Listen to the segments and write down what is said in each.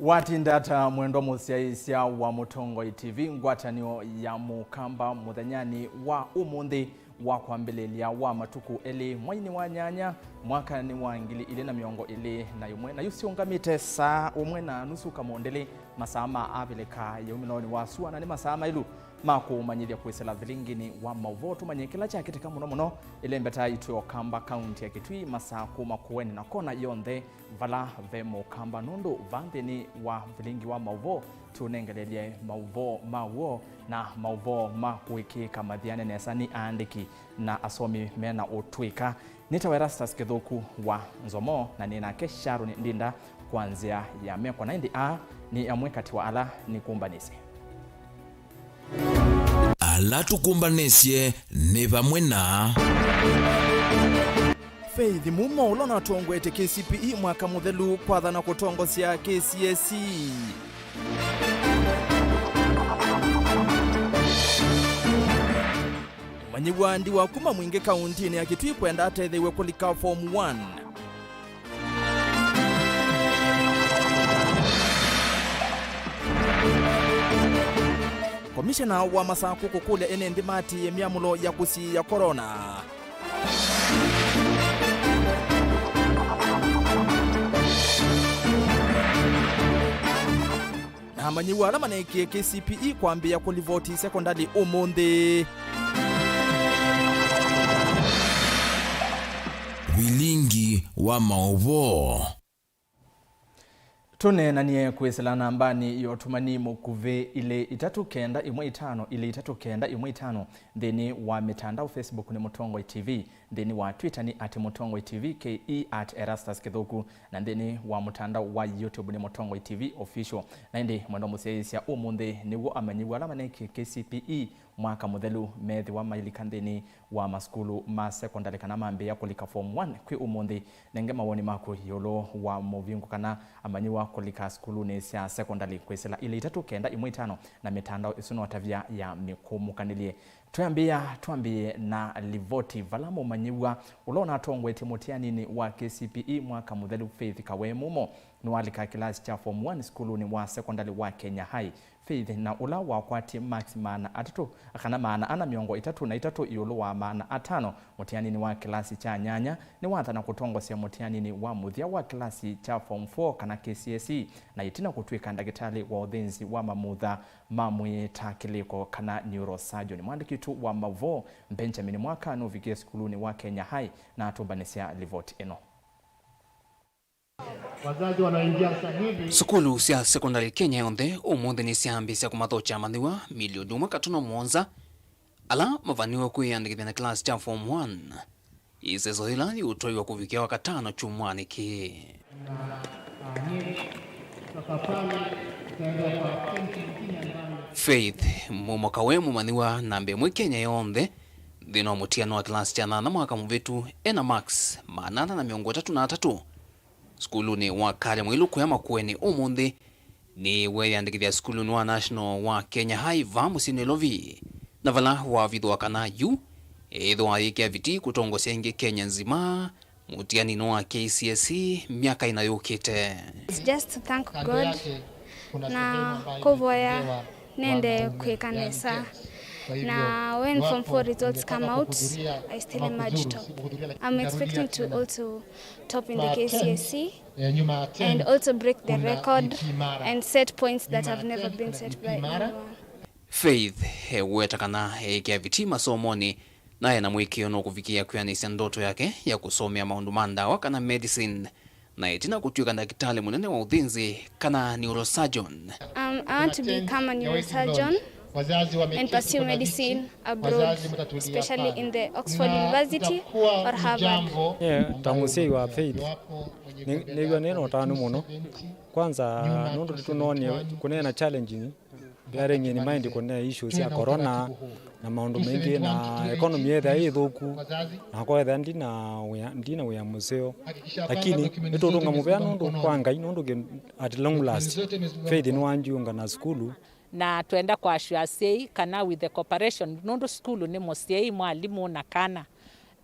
Watindata mwendo musiaisia wa Mutongo TV ngwatanio ya mukamba muthanyani wa umundi wa kwambelelia wa matuku eli mwaini wa nyanya mwaka ni wa ngili ile na miongo ile na yumwe na yusiungamite saa umwe na nusu kamondele masama avileka yuminoni wa suana ni masama ilu mako manyithia kwesela Vilingi ni wa Mauvoo tumanyekela cha kiteka muno ile mbeta itu Kamba county ya Kitui masako makueni na kona yonde vala vemo Kamba nundu vandeni wa Vilingi wa Mauvoo tunengelelie Mauvoo na Mauvoo makuiki kamadhiane nesani andiki na asomi mena otwika nitawerastas kithuku wa nzomo na nina kesharu ni ndinda kuanzia ya mekwa 90 ni amwekati wa ala ni kumbanisi ala tukumbanisye ni vamwe na Faith mumo ulona tongwete KCPE mwaka muthelu kwathana kutongosia KCSE Manyiwandi wa kuma mwingi kaunti ni ya Kitui kwenda atethewe kulika form 1 Komishana wa masaku kukule ene ndimati ya miamulo ya kusi ya corona na manyiwa alama nekie KCPE kwambia kulivoti sekondari umundi Vilingi wa Mauvoo Tune naniye kwesela nambani yotumani mukuve ile 395 ile 395 theni wa mitandao Facebook ni Mutongo TV theni wa Twitter ni @Mutongo TV ke @Erastus Kithuku na theni wa mutandao wa YouTube ni Mutongo TV official na ndi mwendo museisia umundi niwo amanyiwa alama neke KCPE mwaka muthelu methi wa mailikandeni wa maskulu ma secondary kana mambe ya kulika form 1 kwi umundi nenge mawoni mako yolo wa movingu kana amanyiwa kulika skulu ni sia secondary kwesela ile 395 na mitandao isuno tavia ya mikumukanilie tuambie na livoti valamo manyiwa ulona tongwete mutiani ni wa KCPE mwaka muthelu Faith Kawemumo nwalika kilasi cha form 1 skulu ni wa secondary wa Kenya High Faith na ula wa kwati max maana atatu akana maana ana miongo 3 iolo wa maana 5 mutiani ni wa kilasi cha nyanya ni wathana kutongosia mutiani ni wa muthia wa kilasi cha form 4 kana KCSE na itina kutwika ndagitali wa uthenzi wa mamutha mamwita kiliko kana neurosurgeon mwandikitu wa Mauvoo Benjamin mwaka novikie skuluni wa Kenya High na atumbanesia livoti eno wazazi wanaingia sahihi sukulu cia secondary Kenya yonde umuthi ni ciambisia kumathocha mathiwa milioni 1.7 ala mavaniwe kwiyandikithia na class cha form 1 isezo ila yutoiwa kuvikia wakatano chumwani ki Faith mumoka wemu maniwa nambe mwe Kenya yonde dhino mutiano wa class cha 8 mwaka muvitu ena max manana na miongo 3 skulu ni wakale mwilu kuyama kuweni umundi ni weyandikithia skulu ni wa national wa Kenya High vamusini lovi na vala wa vidhu wakana yu edho wa ikia viti kutongo senge Kenya nzima mutiani no wa KCSE miaka inayokite. It's just to thank God na kuvoya nende kwekanesa na when form 4 results come out I still emerge top. I'm expecting to also top in the KCSE and also break the record and set points that have never been set by anyone. Faith wetakana ikia viti masomoni naye na mwikio no kufikia kuyanisia ndoto yake ya kusomea maundu mandawa kana medicine na itina kutuika ndakitali munene wa uthinzi kana neurosurgeon. I want to become a neurosurgeon and pursue medicine abroad, especially in the Oxford University or Harvard. Tamusi wa Faith nigo neno tanu muno kwanza nundu tunoni kunena challenging bearing in mind kuna issues ya corona na maundu mengi na economy yetu ithuku na kwa etha ndina we museo lakini nitudunga mubea nundu kwanga nundu at long last Faith ni wanjiunga na skulu na twenda kwa shuasei kana with the cooperation nundu skulu ni mosiei mwalimu na kana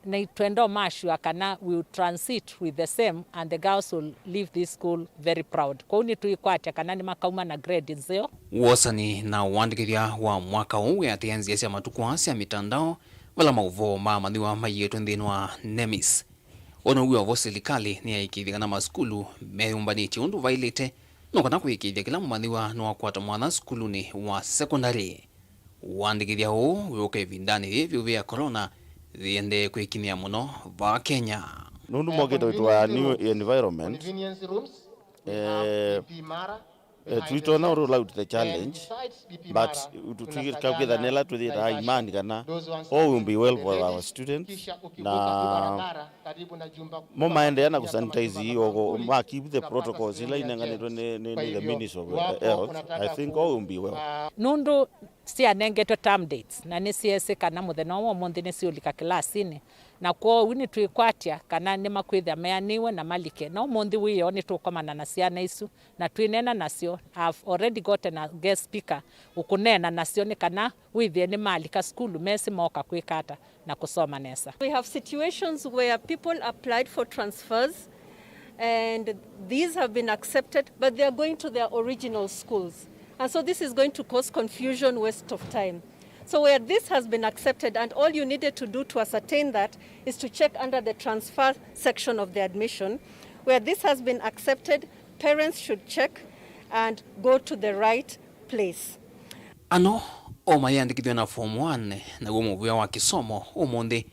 na twendo mashua kana we will transit with the same and the girls will leave this school very proud. Kwa uni tuikwate kana ni makauma na grade nzeo. Wosani na wandikithia wa mwaka huu ya tianzia cia matukwa cia mitandao wala Mauvoo mamandiwa mayetu nthini wa NEMIS. Ono uwe avo serikali ni yaikithia na maskulu meyumbaniti undu vailite no kana kuikithia kila mumandiwa no akwata mwana skulu ni wa secondary. Wandikithia huu uyoke vindani hivyo vya corona thiende kwikinia muno va Kenya. Nundu mogete witwa new environment we don't know roll out the challenge, but to calculate the nela to the imani kana all will be well for our students na mama endeana ku sanitize hiyo ma keep the protocols ila inanganirwa ni the Ministry of Health. I think all will be well. Nundu cia nengeto term dates na ni siese kana muthenya wa monthi ni ciulika klasini na kwa wini tuikwatia kana ni makwithia meaniwe na malike no monthi wiyo ni tukomana na ciana isu na twinena nacio. I've already gotten a guest speaker ukunena nacio ni kana withie ni malika skulu mesi moka kwikata na kusoma nesa. We have situations where people applied for transfers and these have been accepted but they are going to their original schools. And so this is going to cause confusion, waste of time. So where this has been accepted and all you needed to do to ascertain that is to check under the transfer section of the admission. Where this has been accepted, parents should check and go to the right place. Ano, omayandikithio na form 1 na Mauvoo wa kisomo umundi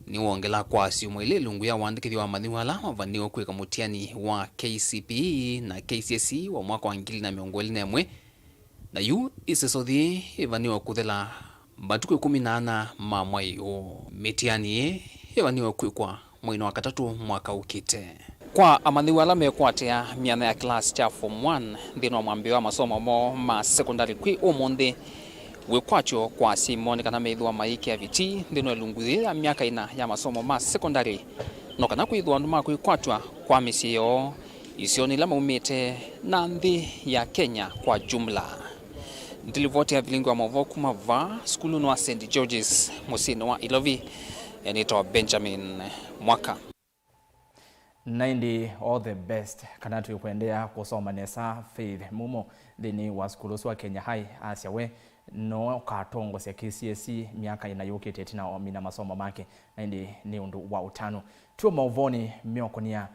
ni wongela kwa siumo ile lungu ya wandikithio wa mathiwala mavaniwa kwika mutiani wa KCPE na KCSE wa mwaka wa 2021 na yu isesothi ivaniwa kuthela matuku 18 ma mwai o mitiani ivaniwa kwikwa mwino wa katatu mwaka ukite. Kwa amathiwala mekwatia miana ya class cha form 1 thina wa mwambio wa masomo mo ma secondary kwi umundi wikwacho kwa simoni kana meithwa maiki ya viti thina lunguthi ya miaka ina ya masomo ma secondary no kana kwithwa ndu makwatwa kwa misio isioni la maumite na nthi ya Kenya kwa jumla. Ndilivoti ya Vilingi wa Mauvoo kumava skulu no St. George's musini wa Ilovi enito Benjamin Mwaka. Naindi all the best kana tuikuendea kusoma nesa Faith Mumo thini wa skulu wa Kenya High asiawe no katongo cia KCSE miaka inayokete tina mina masomo make naindi ni undu wa utano tuo Mauvoni miokonia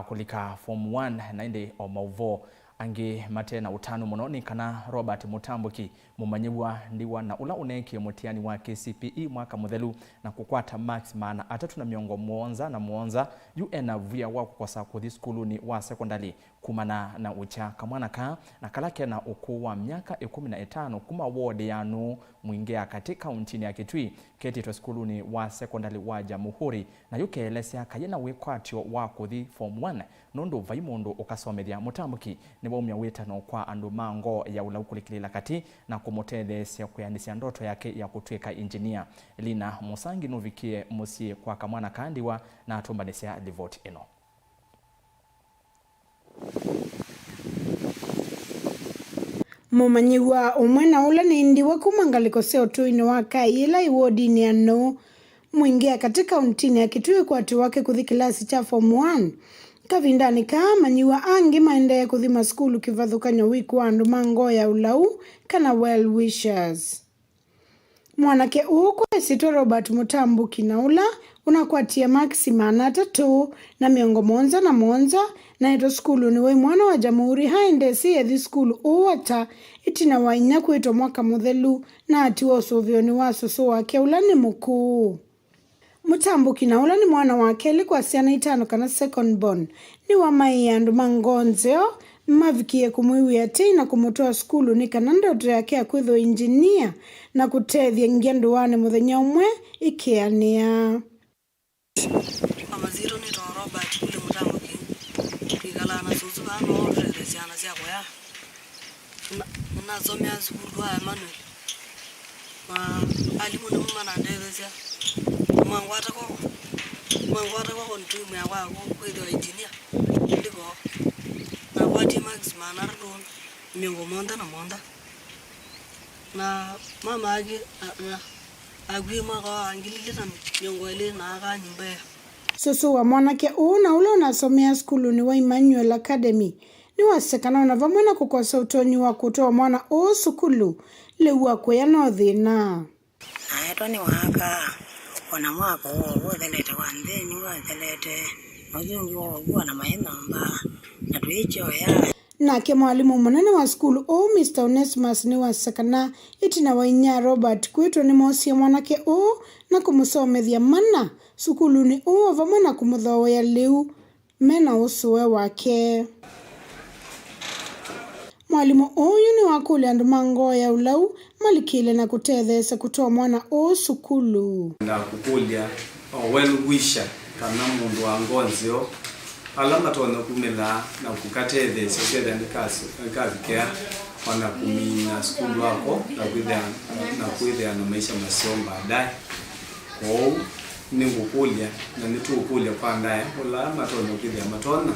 kulika form 1 naindi o Mauvoo angi matena utano muno ni kana Robert Mutambuki mumanyiwa ndiwa na ula uneki mutiani wa KCPE mwaka muthelu na kukwata max mana 3 na muonza UN via wa kukosa kuthi skulu ni wa secondary kumana na ucha kamwana ka na kalake na ukuu wa miaka 15 kuma ward yanu mwingea katika untini ya Kitui keti to skulu ni wa secondary wa Jamhuri na yukelesya kayena wikwatio wa kuthi form 1 nundu vaimundu ukasomethia Mutambuki ni waumia witano kwa andu mango ya ula ukulikilila kati na kumutethesya kuyanisia ndoto yake ya kutwika engineer. Lina Musangi nuvikie musie kwa kamwana kandiwa na atumbanisya livoti eno. Mumanyiwa umwe na ula nindiwa kumangaliko seo tuini waka ila iwodi ni ano mwingia katika untini ya Kitui kwa atu wake kuthi kilasi cha form 1 kavindani manyiwa angi maende kuthima skulu kivathukanyo wiku wa andu mango ya ulau kana well wishers. Mwanake ukwe sito Robert Mutambuki na ula unakwatia maxima na 3 na miongo monza na ito skulu ni wei mwana wa Jamhuri haende siye thi skulu uwata itina wainya kuito mwaka muthelu na atiwa usovioni wa soso wake ula ni mukuu. Mutambuki na ula ni mwana wake alikuwa siana 5 kana second born ni wa mai andu mangonzeo mavikie kumwiwia tena kumutoa skulu ni kana ndoto yake ya kwitho engineer na kutethia ngiandu wane muthenya umwe ikiania. Amaziro ni Robert kule Mutambuki kigala na suzu bano reziana cia kwa unazomea skulu ya Emmanuel alimu ni mwana ndezia mwangwata kwa ntu mwa wao kwitho engineer ndiko na wati max manardo miongo monda na mama agi agwima kwa angilile na nyongwele na aka nyumba. Susu wa mwanake na ule unasomea skulu ni wa Emmanuel Academy. Ni wasekana unavamwena kukosa utonyi wa kutoa mwana sukulu lewa kwe no thina. Aeto ni waka wana mwako wothelete wantheni wathelete mazungi wana mahemamba na tuicho ya. Nake mwalimu munene wa skulu Mr. Onesimus ni wasekana itina wa Inya Robert kwitwa ni mosia mwanake na kumusomethia mana sukulu ni vamwena kumuthoya liu mena usuwe wake. Mwalimu huyu ni wakule andu mangoya ulau malikile na kutethesa kutoa mwana sukulu. Na kukulia well wisher kana mundu wa ngonzio alama tona kumela na kukatethesa keda nikazi kia wana kumina skulu wako na kuithia na maisha masio baadaye. Kwa ni kukulia na nitukulia kwa ndaye wala matona kuithia matona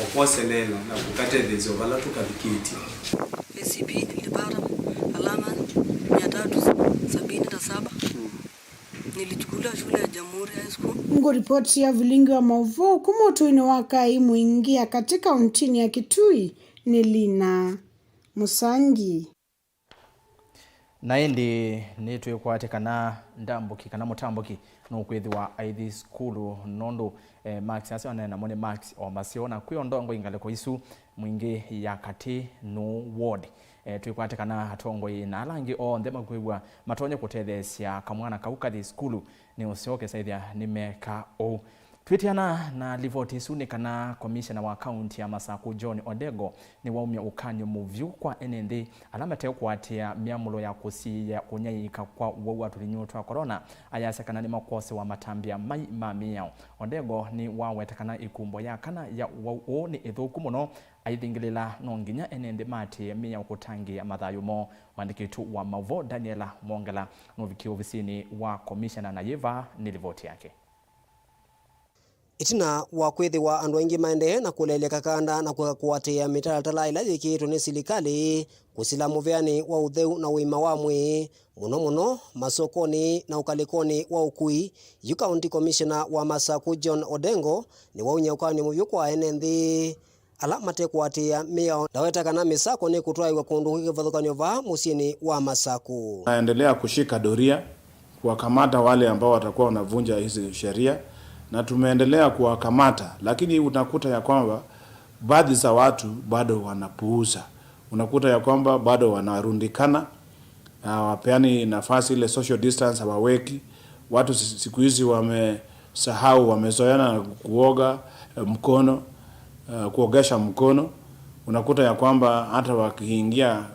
okoselela na kukatethesa wala tukabikiti. PCP libara alama 377. Nilichukua shule ya Jamhuri High School. Ngo ripoti ya Vilingi wa Mauvoo kumoto ine wakai muingia katika untini ya Kitui ni Lina Musangi. Naindi nitu kwate kana ndambuki kana mutambuki no kwithiwa aithi skulu nondo Max ase na mone Max o masiona kwiyondongo ingaleko isu mwingi ya kati no ward tuikwate kana hatongo ina alangi ndema kwibwa matonye kutethesia kamwana kaukathi skulu ni usioke saithia nimeka Twitiana na livoti suni kana commissioner wa county ya Masaku John Odego ni waumia ukanyo Mauvoo kwa NND alama teo kuatia miamulo ya kusiya kunyayika kwa uwawa tulinyotwa corona ayasekana ni makose wa matambia mai mamia. Odego ni wawetakana ikumbo ya kana ya uwawo ni ithuku muno aithingilila nonginya NND mati miya ukutangi ya mathayumo. Wandikitu wa Mauvoo Daniela Mongela noviki ofisini wa commissioner na yeva ni livoti yake. Itina wa kwithiwa andu aingi maende na kuleleka kanda na kuatia mitaratara ila yikitwo ni serikali kusila muveani wa utheu na wima wa mwi muno masokoni na ukalikoni wa ukui. Yu county commissioner wa Masaku John Odengo ni waunya ukani Mauvoo kwa NND ala mate kuatia mia daweta kana misako ni kutwaiwa kundu kivathukanyo va musieni wa Masaku. Naendelea kushika doria kuwakamata wale ambao watakuwa wanavunja hizi sheria na tumeendelea kuwakamata, lakini unakuta ya kwamba baadhi za watu bado wanapuuza. Unakuta ya kwamba bado wanarundikana, wapeani nafasi ile social distance hawaweki. Watu siku hizi wamesahau, wamezoeana kuoga mkono, kuogesha mkono. Unakuta ya kwamba hata wakiingia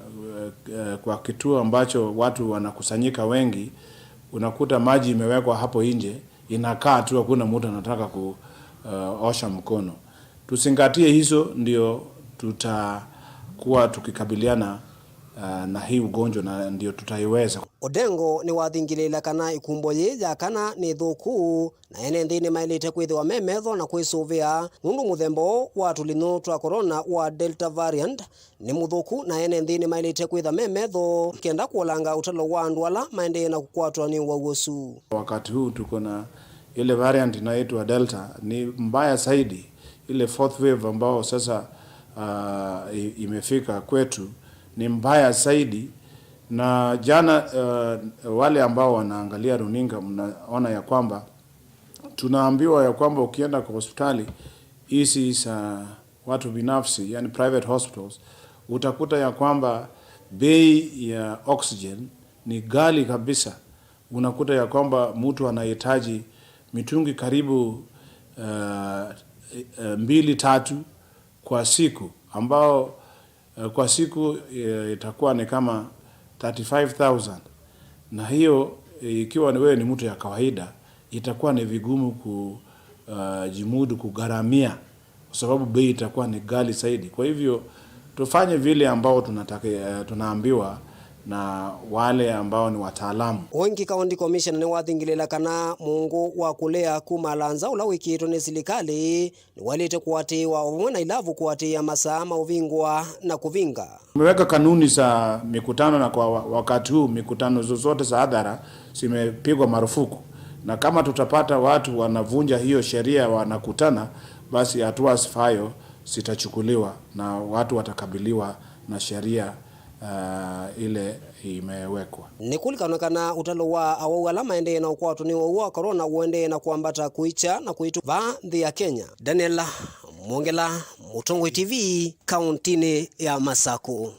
kwa kituo ambacho watu wanakusanyika wengi, unakuta maji imewekwa hapo nje, inakaa tu hakuna mtu anataka kuosha mkono. Tusingatie hizo ndio tutakuwa tukikabiliana na hii ugonjwa na ndio tutaiweza. Odengo ni wathingilila kana ikumbo ya kana ni thuku na NND ni mailite kwithiwa memetho na kwisuvia nundu muthembo wa tulino twa corona wa Delta variant ni muthuku na NND ni mailite kwitha memetho kenda kuolanga utalo wa andu ala maende na kukwatwa ni wauosu. Wakati huu tuko na ile variant inaitwa Delta ni mbaya zaidi, ile fourth wave ambao sasa imefika kwetu ni mbaya zaidi. Na jana wale ambao wanaangalia runinga mnaona ya kwamba tunaambiwa ya kwamba ukienda kwa hospitali hizi za watu binafsi, yani private hospitals, utakuta ya kwamba bei ya oxygen ni ghali kabisa. Unakuta ya kwamba mtu anahitaji mitungi karibu 2-3 kwa siku, ambao kwa siku itakuwa ni kama 35,000. Na hiyo ikiwa wewe ni mtu ya kawaida itakuwa ni vigumu kujimudu kugharamia, kwa sababu bei itakuwa ni ghali zaidi. Kwa hivyo tufanye vile ambao tunaambiwa na wale ambao ni wataalamu. Wengi County Commissioner ni wathingilela kana mungu wa kulea kumalanza ula wikitwo ni silikali ni walite kuatiwa umwe na ilavu kuatia masaa mauvingwa na kuvinga. Tumeweka kanuni za mikutano, na kwa wakati huu mikutano zozote za hadhara zimepigwa marufuku, na kama tutapata watu wanavunja hiyo sheria wanakutana, basi hatua zifayo zitachukuliwa na watu watakabiliwa na sheria ile imewekwa. Nikulikanakana utalo wa awau alama ende na ukwatu ni wa corona uende na kuambata kuicha na kuitu va nthi ya Kenya. Daniela Mwongela, Mutongoi TV, kauntini ya Masaku.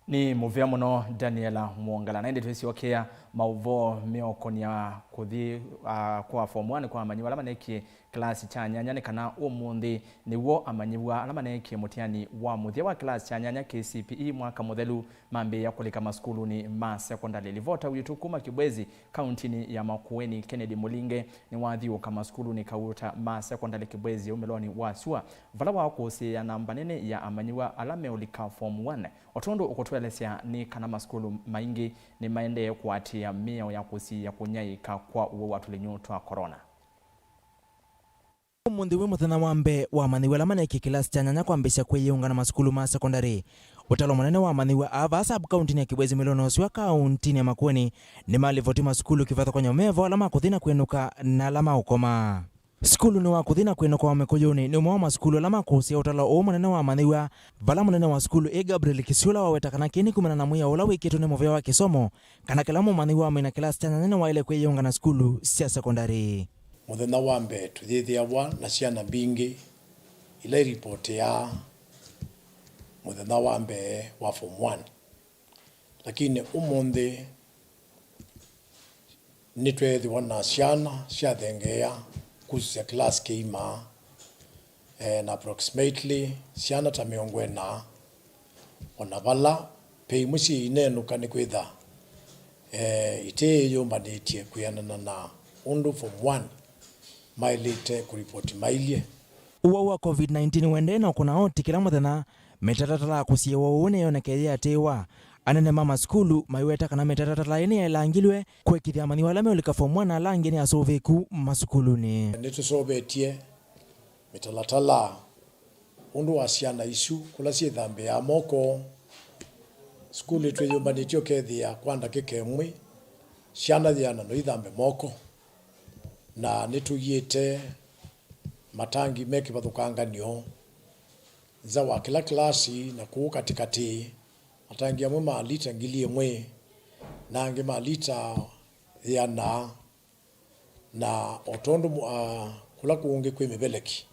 Ni muvia muno Daniela Mwongala na ende twisiokea Mauvoo mioko ni kuthi kwa form 1 kwa amanyiwa alama neki klasi cha nyanya kana umundi niwo amanyiwa alama neki mutiani wa muthia wa klasi cha nyanya KCPE mwaka muthelu mambe ya kulika maskulu ni ma secondary livota uyitukuma Kibwezi kauntini ya Makueni. Kennedy Mulinge ni wathiu kama skulu ni kauta ma secondary Kibwezi umeloni wasua vala wa kusi ya namba nene ya amanyiwa alame ulika form 1 otondo ukotwelesya ni kana maskulu maingi ni maende kuatia mio ya kusi ya kunyaika kwa uwe watu linyutwa corona. Umundi we muthenya wambe wa maniwela maneki kilasi cha nyanya kwambisha kwiyunga na maskulu ma secondary. Utalo munene wa maniwa ava sub county ya Kibwezi milono siwa county ya Makueni ni malivoti maskulu kivatha kwa nyomevo alama kuthina kwenuka na alama ukoma. Skulu ni wa kuthina kwenuka wa Mekuyuni ni umawa maskulu alama kuhusia utalo o munene wa maniwa vala munene wa skulu Gabriel Kisiula waweta kana kini kumana na muya ula wikitu ni muvea wa kisomo kana kilamu maniwa mina kilasi cha nyanya wa ile kwiyunga na skulu sia secondary. Muthenya wa mbere tuthithiawa na ciana bingi ile report ya muthenya wa mbere wa form 1, lakini umuthi ni twethiwa na ciana ciathengea kusia class keima na approximately ciana ta miongo na ona vala pe muci inenuka ni kwitha ite yumbanĩtie kuyanana na undu form 1 mailite kuripoti mailie uwa wa COVID-19 wende na kuna oti kila muthenya metatatala kusia waone yonekeria atiwa anene mama skulu maiweta kana metatatala ine elangilwe kwekithia mani wala meulika form 1 alangi ni asoveku maskuluni nitusobetie metalatala undu wa ciana isu kula cie thambe ya moko skulu twiyumbanitio kethia kwa ndakika imwe ciana thiana no ithambe moko na nitugite matangi meki bathukanganio za wa kila klasi na kuu katikati matangi amwe ma lita 1,000 na ange ma lita yana na otondo kula kuunge kwe mebeleki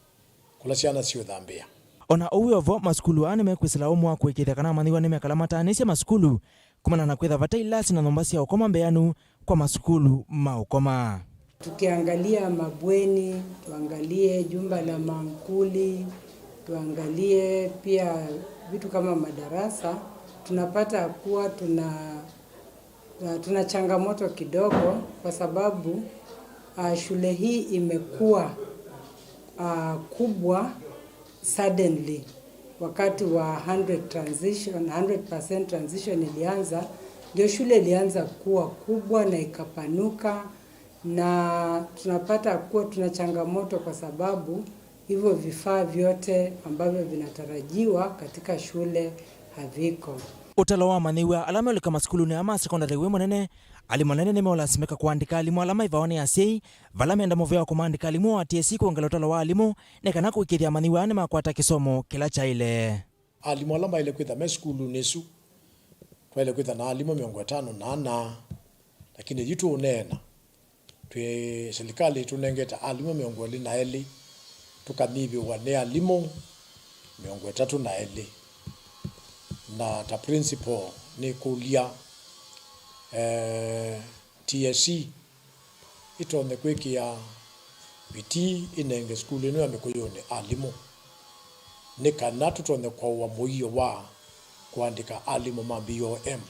kula ciana cio thambia ona uyovo maskulu ane mekwisila umwa kwikithia kana mathiwa ni mekala matanisha maskulu kumana na kwitha vatailasi na nomba cia ukoma mbeanu kwa maskulu maukoma. Tukiangalia mabweni, tuangalie jumba la mankuli, tuangalie pia vitu kama madarasa, tunapata kuwa tuna changamoto kidogo kwa sababu shule hii imekuwa kubwa suddenly. Wakati wa 100% transition ilianza, ndio shule ilianza kuwa kubwa na ikapanuka. Na tunapata kuwa tuna changamoto kwa sababu hivyo vifaa vyote ambavyo vinatarajiwa katika shule haviko. Utalo wa maniwa alama ulika maskulu ni ama secondary we monene alimonene nimolasimika kuandika alimu alama ivaone asei vala menda movea kumandika alimu wa TSC kuongela utalo wa alimu nekana kuikithia maniwa ni makwata kisomo kila chaile alimu alama ile kwitha me skulu nesu kwa ile kwitha na alimu 5 lakini jitu unena twe serikali tunengeta alimu 200 tukamibi wane alimu 300 na ta principal ni kulia TSC itonde kwekia biti inenge skulu ino ya Mekuyuni alimu ni kana tutonde kwa uamuio wa kuandika alimu ma BOM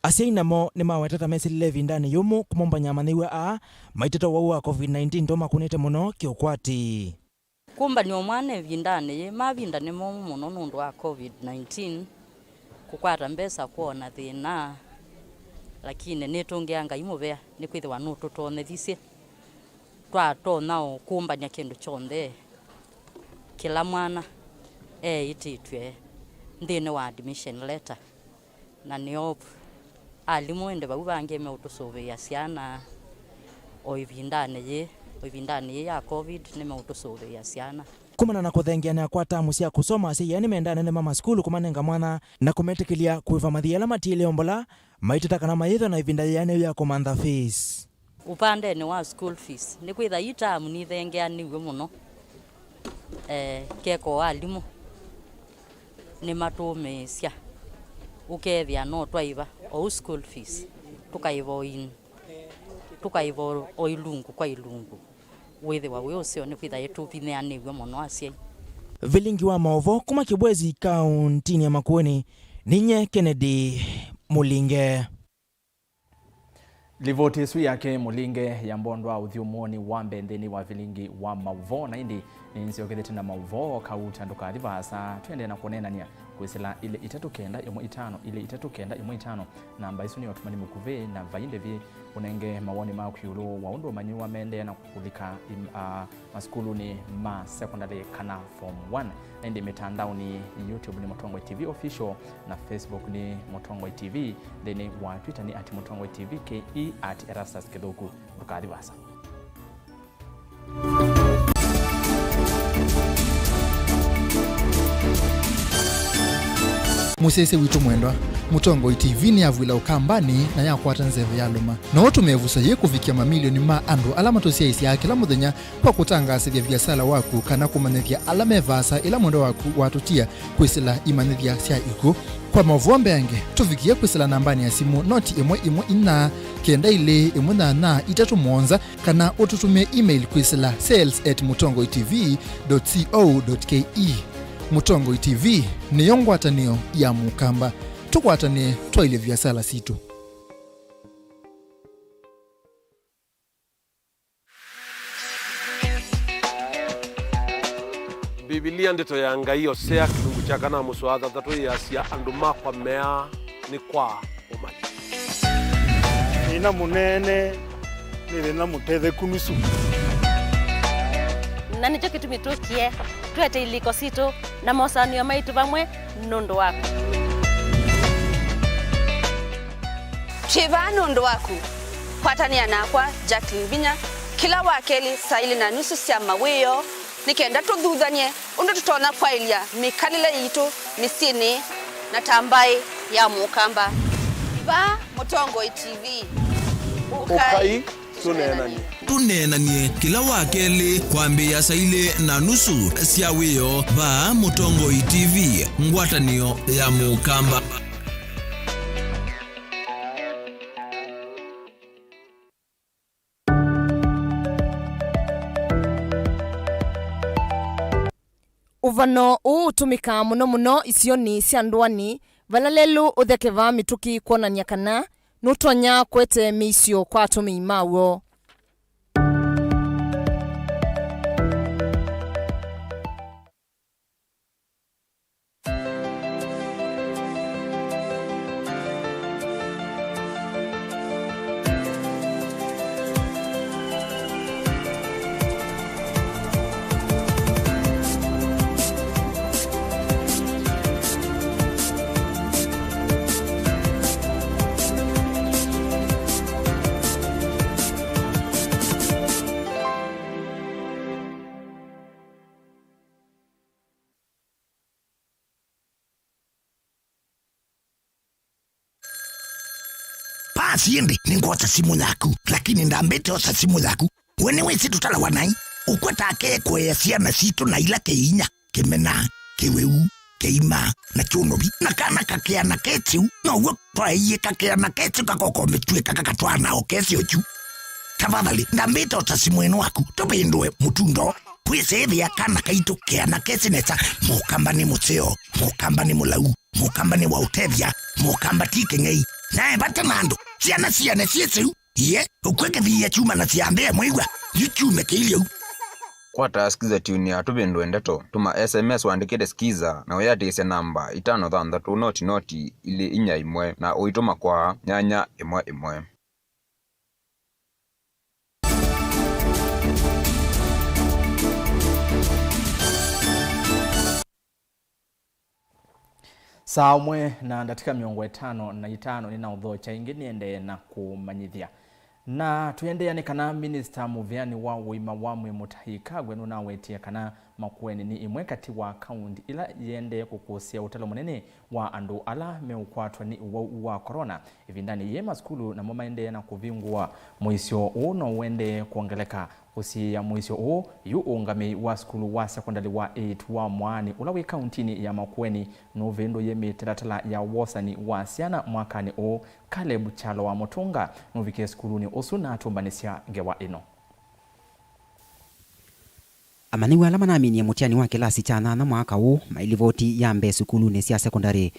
Asia namo ni mawetata mesilile vindani yumu kumombanya manyiwe maitito wa COVID-19 toma kunete muno kiokwati. Kumba ni omwane vindani mavindani muno nundu wa COVID-19 kukwata mbesa kuona thina lakini nitungianga imuvea ni kwithwa no tutonethisie twatona kumbanya kindu chonthe kila mwana ititwe ndine wa admission letter na nio alimu ende bau bange me utusovea ciana oivindane ya COVID ni me utusovea ciana kumana na kuthengiana kwa tamu cia kusoma cia yani mendane ne mama school kumanenga mwana na kumetikilia kuiva mathiela matile ombola maitata kana maitho na ivinda yani ya komanda fees upande ni wa school fees ni kwitha itamu ni thengiani we muno keko alimu ni matumecia ukethia no twaiva o school fees tukaivo oilungu kwa ilungu wethe wa we ucio ni kwitha yetu vineani we muno acia. Vilingi wa Mauvoo kuma Kibwezi kauntini ya Makueni ninye Kennedy Mulinge. Livoti su yake Mulinge ya mbondwa uthiumoni wa mbendeni wa Vilingi wa Mauvoo na indi ni nsi okethete na Mauvoo kauta nduka livasa twende na kuonenania kwisila ile 3915 ile 3915 namba isu ni otumani mukuve na vainde vi unenge mawoni ma kuyulu wa undu manyiwa mende na kukulika maskulu ni ma secondary kana form 1 na indi mitandao ni YouTube ni Mutongwe TV official na Facebook ni Mutongwe TV then wa Twitter ni @Mutongwe TV ke @Erastus Kedoku nduka livasa. Musese witu mwendwa Mutongwe TV ni avwila ukambani na yakwata nzeve ya luma na watu mevusa ye kufikia mamilioni ma andu alama tosia isi ya kila muthenya kwa kutangasa vya biasala waku kana kumanethia alama vasa ila mwendo waku watutia kwisila imanethia sia iko kwa Mauvoo mbenge tufikia kwisila nambani ya simu noti imwe ina kenda ile imwe na itatu monza kana ututumie email kwisila sales@mutongwetv.co.ke. Mutongwe TV ni yongwatanio ya mukamba tukwatane twaile vyasala situ. Biblia ndito ya ngai osea kilungu cha kana muswatha tatu ya sia andu makwa mea ni kwa umali ina munene ni na mutethe kunusu na nicho kitu mitukie twete iliko sito na mosanio maitu bamwe nondo wako Chiva nondo wako kwatania nakwa Jacqueline Binya kila wakeli saili na nusu cia mawiyo nikenda tuthuthanie undu tutona kwailia mikalile yitu misini na tambai ya mukamba va Mutongwe TV ukai tunenanie kila wakeli kwambia saile na nusu cia wiyo va Mutongwe TV ngwatanio ya mukamba. Uvano utumika muno isioni cia ndwani valalelu uthekeva mituki kuonania kana nutonya kwete misio kwa tumi mawo. Siende ningota simu yaku lakini ndambete osa simu yaku wene wesi tutala wanai ukwata ke kwe ciana citu na ila ke inya kemena keweu keima na chunobi na kana kakea na ketiu no wo twaie kakea na ketiu kakoko metwe kakatwana okesi ochu tafadhali ndambete osa simu eno waku topendwe mutundo kwisevia kana kaitu kea na kesi nesa mukamba ni museo mukamba ni mulau mukamba ni wautevya mukamba tikengei nae bata nando ciana ciacu ye ukweke thia chuma na ciambe mwigwa yuchume kilio kwata skiza tune ya tubendo endeto tuma SMS wandikire skiza na uyatise namba 533 noti ili inya imwe na uituma kwa nyanya imwe. Saa umwe na ndatika miongo 5 nina udhocha ingi niende na kumanyithia na tuendeane kana Minister Muviani wa wima wamwe Mutahika gwenu na wetia kana Makueni ni imwe kati wa kaunti ila yende kukusia utalo munene wa andu ala meukwatwa ni wa corona ivindani ye maskulu na mamaende na kuvingwa muisyo uno wende kuongeleka usi ya muisyo u yu ungame wa skulu wa sekondari wa 8 wa mwani ula we kauntini ya Makueni no vendo ye mitilatala ya wasani wa siana mwakani o Caleb Chalo wa Mutunga no vike skulu ni usuna tumbanisya ngewa ino. Amaniwa alama na amini ya mutiani wa kilasi cha 8 mwaka huu mailivoti ya mbe sukulu ni siya sekondari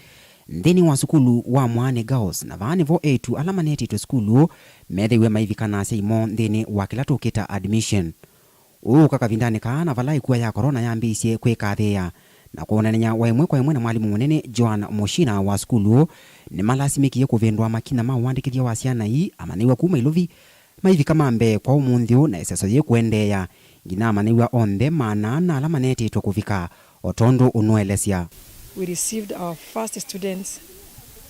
ndeni wa sukulu wa Mwane Girls na vani vo 8 alama neti to sukulu methewe maivikana seimo ndeni wa kilato kita admission kakavindani kaana valai kuwa ya corona ya mbisye kweka thea na kuonania waimwe kwa imwe na mwalimu munene Joan Moshina wa sukulu ni malasimiki kuvendwa makina mawandikithia wa siana hii amaniwa kuma ilovi maivika mambe kwa umunthio na eseso ye kuendeya ngina amaniwa onde mana na alama neti to kuvika otondo unuelesya. We received our first students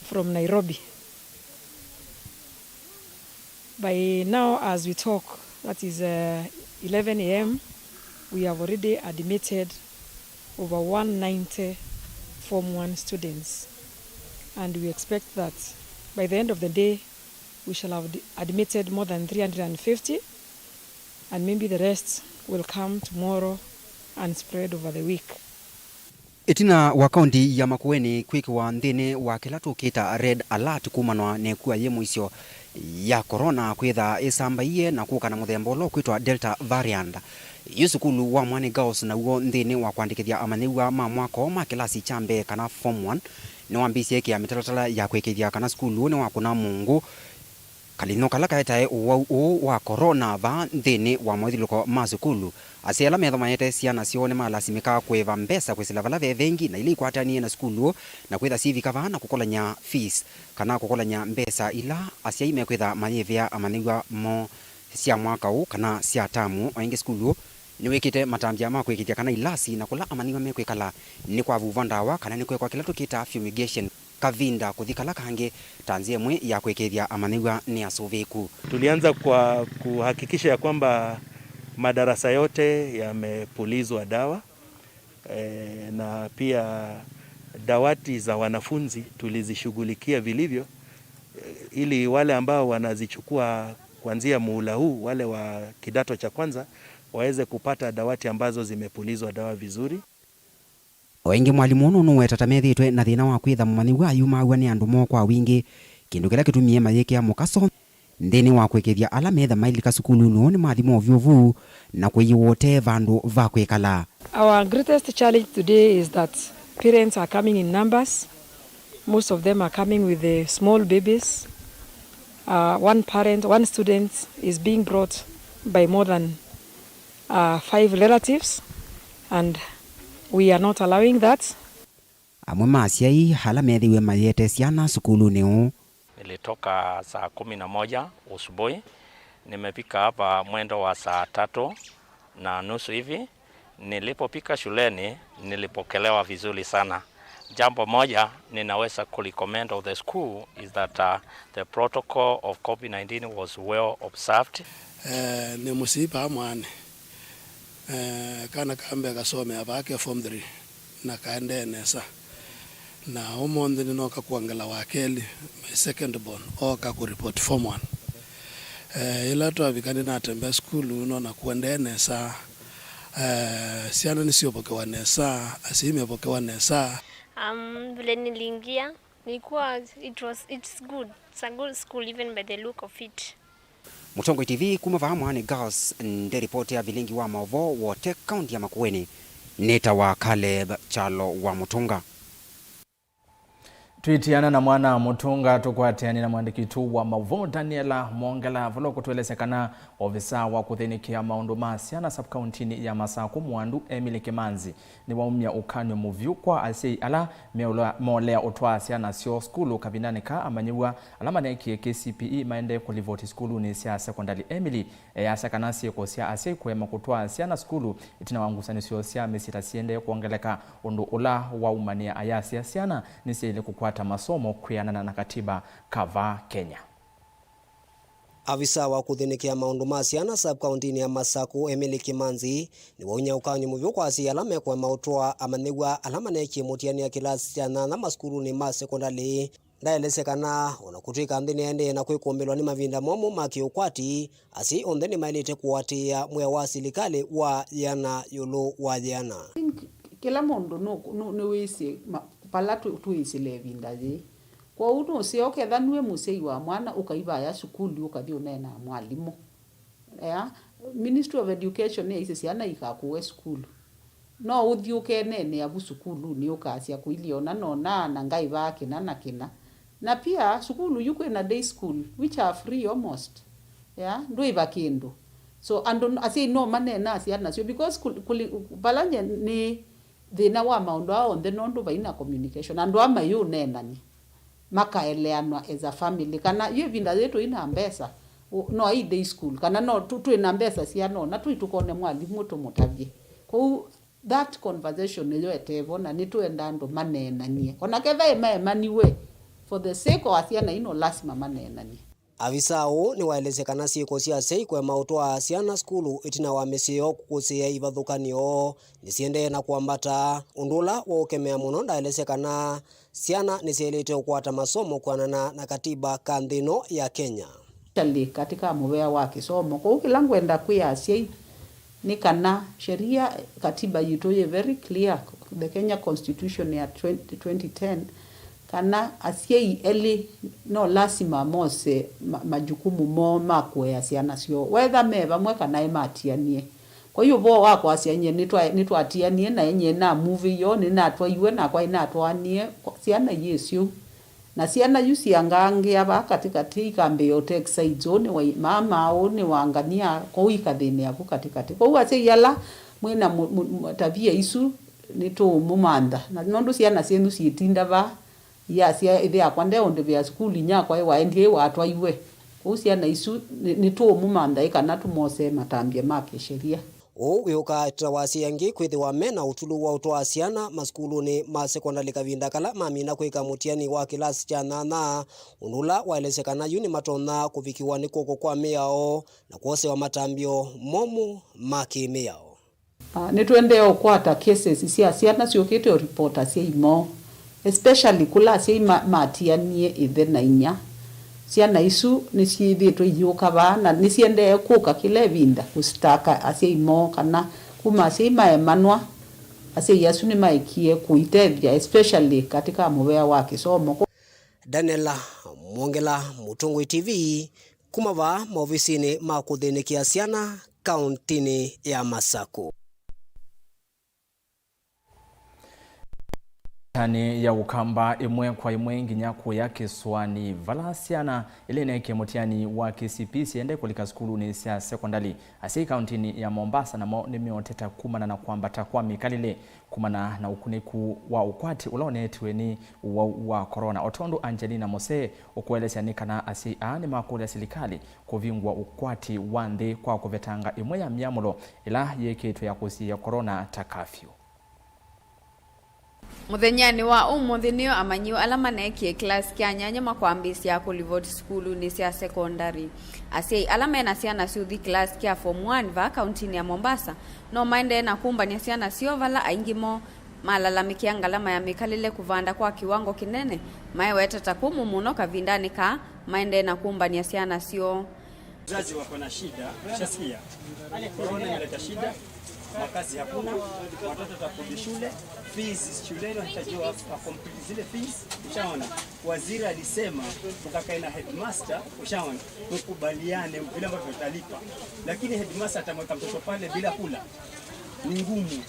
from Nairobi. By now, as we talk, that is 11 a.m., we have already admitted over 190 Form 1 students. And we expect that by the end of the day, we shall have admitted more than 350, and maybe the rest will come tomorrow and spread over the week. Itina wa kaunti ya Makueni kwikiwa nthini wa kilato kita red alert kumanwa nekuwa ye muisyo ya corona kwitha isamba iye na kuka na muthembolo kwitwa delta variant. Yusukulu wa Mwane Girls na uo nthini wa kuandikithia amaniwa ma mwako ma kilasi chambe kana form 1 ni wambisi eki ya mitalatala ya kwekithia kana skulu ni wakuna mungu kalino kala kaetae wa corona va nthini wa mwithiluko ma sukulu asiela metho mayete siana sione malasimika kweva mbesa kwisila vala vengi na ili kwatanie na skulu na kwitha civika vana kukolanya fees kana kukolanya mbesa ila asia ime kwitha mayevya amaniwa mo sia mwaka u kana sia tamu ainge skulu ni wekite matambia ma kwekithia kana ilasi na kula amaniwa mekwikala ni kwa vuvandawa kana ni kwa kilato kita fumigation kavinda kuthikala kange tanzie mwe ya kwekethia amaniwa ni asuviku. Tulianza kwa kuhakikisha ya kwamba madarasa yote yamepulizwa dawa na pia dawati za wanafunzi tulizishughulikia vilivyo ili wale ambao wanazichukua kuanzia muhula huu wale wa kidato cha kwanza waweze kupata dawati ambazo zimepulizwa dawa vizuri. Wengi mwalimu ono no wetatamethitwe na thina wa kwitha mumani wa yuma ni andu mo kwa wingi kindu kila kitumie mayeke ya mukaso ndeni wa kwekethia ala metha mailika sukulu no ni mathimo vyovu na kuyiwote vandu va kwekala. Our greatest challenge today is that parents are coming in numbers. Most of them are coming with the small babies. One student is being brought by more than 5 relatives, and we are not allowing that. Amwe masiai hala methiwe mayete siana sukulu neo. Nilitoka saa 11 asubuhi, nimepika hapa mwendo wa saa 3:30 hivi. Nilipopika shuleni nilipokelewa vizuri sana. Jambo moja ninaweza kulicommend of the school is that the protocol of COVID-19 was well observed. Ni musipa mwane kana kambe gasome abake form 3 na kaende nesa na umonde ninoka kuangala wakeli my second born oka ku report form 1 ila to abikani na tembe school uno na kuende nesa siana nisiopokewa nesa asimepokewa nesa. Vile niliingia nilikuwa it's good, it's a good school even by the look of it. Mutongo TV kumava Mwane Girls nde ripoti ya Vilingi wa Mauvoo wote kaunti ya Makueni neta wa Caleb Chalo wa Mutunga. Twitiana na mwana mutunga tukwatiani na mwandiki tu wa Mauvoo Daniela Mongela valo kutuelesekana ofisa wa kuthinikia maundu masiana subcountini ya Masaku Mwandu Emily Kimanzi ni waumia ukanywa muvyu kwa asei ala meolea utwa asiana sio skulu kabindani ka amanyiwa alama nekie KCPE maende kulivoti skulu ni sia sekondari Emily asakana siye kosia asei kwema kutwa asiana skulu itina wangusani sio sia mesita siende kuongeleka undu ula wa umania ayasi asiana nisi ili kukwata masomo kuyanana na katiba kava Kenya. Afisa wa kuthinikia maundu masiana subcountini ya Masaku Emily Kimanzi ni waunya ukanyu muvyo kwa asi alame kwa mautwa amanigwa alama neki mutiani ya kilasi ya na maskuru ni ma sekondari ndaelesekana onakutwika nthini ende na kwikumbelwa ni mavinda momo makiukwati asi ontheni mailite kuwatia mwe wa silikali wa yana yulu wa yana kila mundu no wisi pala tuisile vinda ji kwa uno sio kethanwe musei wa mwana ukaiba ya sukulu ukathi unena mwalimu Ministry of Education ni isi ciana ikakuwe sukulu no uthiuke nene abu sukulu ni ukacia kuiliona nona na ngai bake na kina na pia sukulu yuko na day school which are free almost ndo iba kindu so ando asi no manena ciana sio because balanye ni thina wa maundu ao nthe nondu baina communication andu ama yu nenani makaeleanwa as a family kana yu vinda yetu ina mbesa no ai day school kana no tu ina mbesa ciana na tu tukone mwalimu tumutavye kwa that conversation niyo etevo na nituenda andu manenanie ona ketha maniwe for the sake of ciana ino lazima manenanie. Afisa o ni waelezekana sieko cia sei kwa mautwa ciana skulu itina wa mesio kukusia ivathukanio nisiende na kuambata undula wa ukemea muno ndaelezekana ciana nisielete ukwata masomo kwanana na katiba kanthino ya Kenya. Katika muvea wa kisomo kwa kila ngwenda kuyasia ni kana sheria katiba yitu ye very clear the Kenya Constitution ya 2010 kana asiei eli no lazima mose majukumu mo makwea ciana cio wetha meva mweka na ematianie kwa hiyo bo wako asianye nitwatianie na enye na movie yo ni na twaiwe na kwa ina twanie ciana yesu na ciana yusi angange aba katika kambe yo texide zone wa mama one wangania kwa uikathini yako katika kwa hiyo asiei yala mwena tabia isu nito mumanda na nondu ciana cienu citinda ba cia ithe akwa nde onde vya skulu nyakwa waendie watwa iwe usiana isu ni tu mumanda kana tumose matambia make sheria wioka trawasiangi kwithiwa mena utulu wa utwa ciana maskuluni ma sekondari kavinda kala mamina kwika mutiani wa kilasi cha 8 unula waelesekana yuni matona kuvikiwa ni koko kwa miao na kuosewa matambio momu make miao nitwendeo kwata cases cia ciana ciokete reporter cia imo especially kula sei matianie ithe na inya ciana isu ni ciithitwe yuka bana ni ciende kuka kile vinda kustaka asei mo kana kuma sei maemanwa asei yasu ni maikie kuitethia especially katika muvea wa kisomo. Daniela Mongela, Mutongoi TV, kumava maofisini ma kuthinikia ciana kauntini ya Masaku. Tani ya ukamba imwe kwa imwe nginya kuya kiswani valasiana ile neke mutiani wa KCPE siende kulika skulu ni sia sekondari asei kauntini ya Mombasa na mo nimeoteta kumana na kuambata kwa mikalile kumana na ukuniku wa ukwati ulonetwe ni wa corona. Otondo Angelina Mose ukuelesya nikana asei aani makuli ya silikali kuvingwa ukwati wande kwa kuvetanga imwe ya miamulo ila yeketu ya kusi ya corona takafyu. Muthenyani wa umuthi niyo amanyiwa alama nekie class kya nyanya makwambisia kulivoti skulu ni cia secondary asei alama na ciana ciuthi class kya form 1 va kauntini ya Mombasa no maende na kumbania ciana cio vala aingimo malalamikia ngalama ya mikalile kuvanda kwa kiwango kinene maiweta takumu muno kavindani ka maende na kumbania ciana cio. Wazazi wako na shida, ushasikia? Corona inaleta shida, makazi hakuna, watoto takurudi shule, fees shuleni wanatajiwa complete zile fees, ushaona? Waziri alisema tukakae na headmaster, ushaona? Tukubaliane vile ambavyo tutalipa. Lakini headmaster atamweka mtoto pale bila kula. Ni ngumu.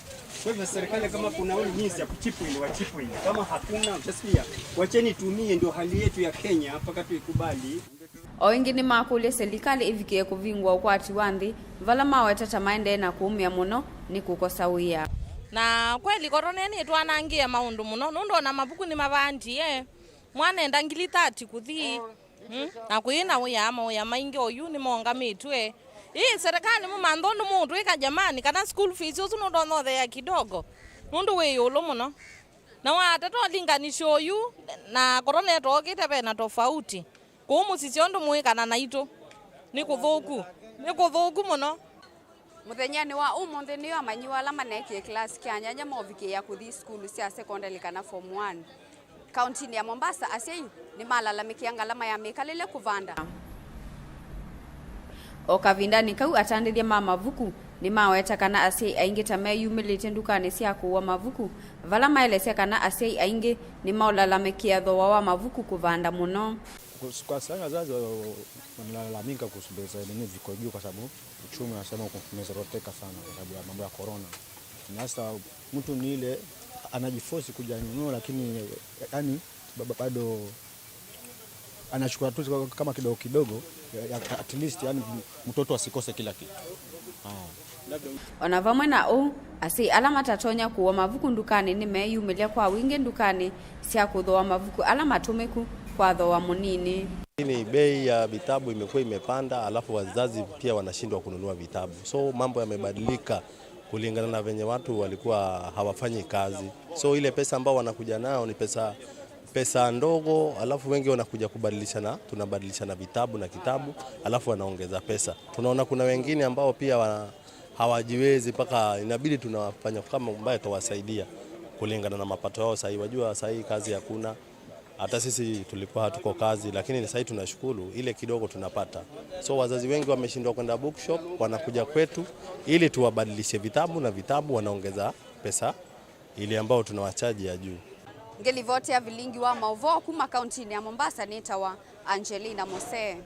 Kwa hivyo serikali kama kuna ule jinsi ya kuchipu ile wachipu ile. Kama hakuna utasikia wacheni tumie, ndio hali yetu ya Kenya mpaka tuikubali. Oingi ni makule serikali ivikie kuvingwa ukwati wanthi vala mawetata maende na kuumia muno ni kukosa wia. Na kweli korona ni twanangia maundu muno nundo na mabuku ni mavandi mwana enda ngili 30 kuthi na kuina uya ama uya maingi oyu ni monga mitwe serikali mumandoni mundu ika jamani kana school fees usu nundo no ya kidogo nundu we yulo muno na wata to linganisho oyu na korona etokite bena tofauti kumu sisiondu muikana na ito ni kuthuku muno. Muthenyani wa umonthi ni amanyiwa ala manekie class kyanyanya movike ya kuthi skulu cia secondary kana form 1 kaunti ya Mombasa asei ni malalamikia ngalama ya mikalile kuvanda okavindani kau atandithia mavuku ni maweta kana asei aingi tameyumilite ndukani cia kuwa mavuku vala maelesea kana asei aingi ni malalamikia thowa wa mavuku kuvanda muno. Kwa sasa wazazi wanalalamika kuhusu bei za elimu ziko juu kwa sababu uchumi unasema umezoroteka sana kwa sababu ya mambo ya corona. Na sasa mtu ni ile anajiforce kuja kununua, lakini yani bado anachukua tu kama kidogo kidogo, at least yani mtoto asikose kila kitu. Ona vamwe na asi alama tatonya kuwa mavuku ndukani ni meyumilia kwa wingi ndukani cia kuthoa mavuku alama tumeku kwa thoa munini. Ni bei ya vitabu imekuwa imepanda, alafu wazazi pia wanashindwa kununua vitabu. So mambo yamebadilika kulingana na venye watu walikuwa hawafanyi kazi. So ile pesa ambao wanakuja nao ni pesa ndogo, alafu wengi wanakuja kubadilishana, tunabadilishana vitabu na kitabu, alafu wanaongeza pesa. Tunaona kuna wengine ambao pia hawajiwezi mpaka inabidi tunawafanya kama mbaya tuwasaidia kulingana na mapato yao. Sasa wajua sasa kazi hakuna. Hata sisi tulikuwa hatuko kazi, lakini sasa tunashukuru ile kidogo tunapata. So wazazi wengi wameshindwa kwenda bookshop, wanakuja kwetu ili tuwabadilishe vitabu na vitabu wanaongeza pesa ile ambao tunawachaji ya juu. Ngelivote ya Vilingi wa Mauvoo kuma kaunti ya Mombasa nitawa Angelina Mose.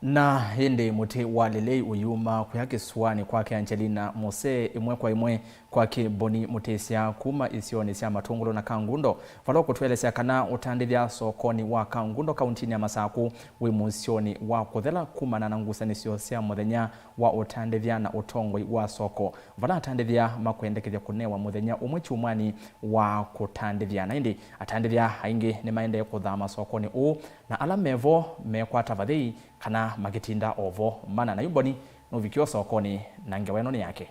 Na hindi muti walilei uyuma kuyake swani kwake Angelina Mose imwe kwa imwe kwake Boni Mutesia kuma isioni sia matungulo na Kangundo faloko tuelesea kana utandithia sokoni wa Kangundo kauntini ya Masaku wimusioni wa kuthela kuma na nangusanisio sia muthenya wa utandithia na utongoi wa soko vala atandithia makwendekethia kunewa muthenya umwe chumani wa kutandithia na hindi atandithia haingi ni maende kuthama sokoni na ala mevo mekwata vathei kana magitinda ovo mana na yumboni novikio sokoni na ngeweno ni yake.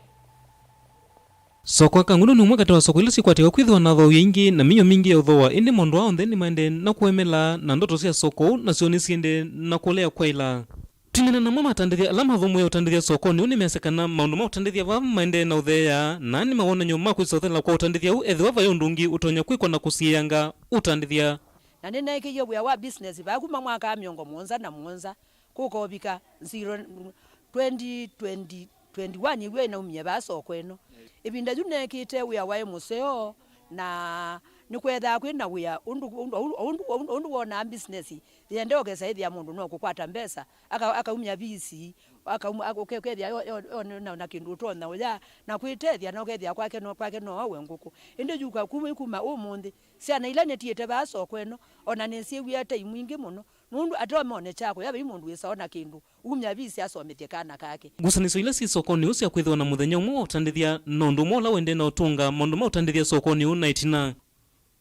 Soko Kangundo ni umwe kati wa soko ile sikwatiwa kwithwa na tho yingi na minyo mingi ya uthoa indi mondo ao ntheni maende na kuemela na ndoto cia soko na sioni siende na kulea kwa ila tingina na mama atandithia alama thomu ya utandithia soko ni unimesekana maundu ma utandithia va maende na uthea na ni mawona nyuma kwisothela kwa utandithia ethwa va yondungi utonya kwikwa na kusianga utandithia na nene kiyo bwa wa business ba kuma mwaka miongo monza na monza kuko bika 2021 iwe na umye ba soko eno ibinda june kite uya wae museo na nikwetha kwina uya undu wona business yende ogesa ithia mundu no kukwata mbesa akaumya bisi akukethia na kindu tona uya na kwitethia na ogethia kwake no awe nguku inde juka kuma umundi ciana ila netiete ba soko eno ona nisi wiate imwingi muno mundu atomone chako yabe mundu wisaona kindu umya bisi asomethie kana kake gusaniso ila si sokoni usia kwithwa na muthenya umwe utandithia nondu mola wende na utunga mondu ma utandithia sokoni unaitina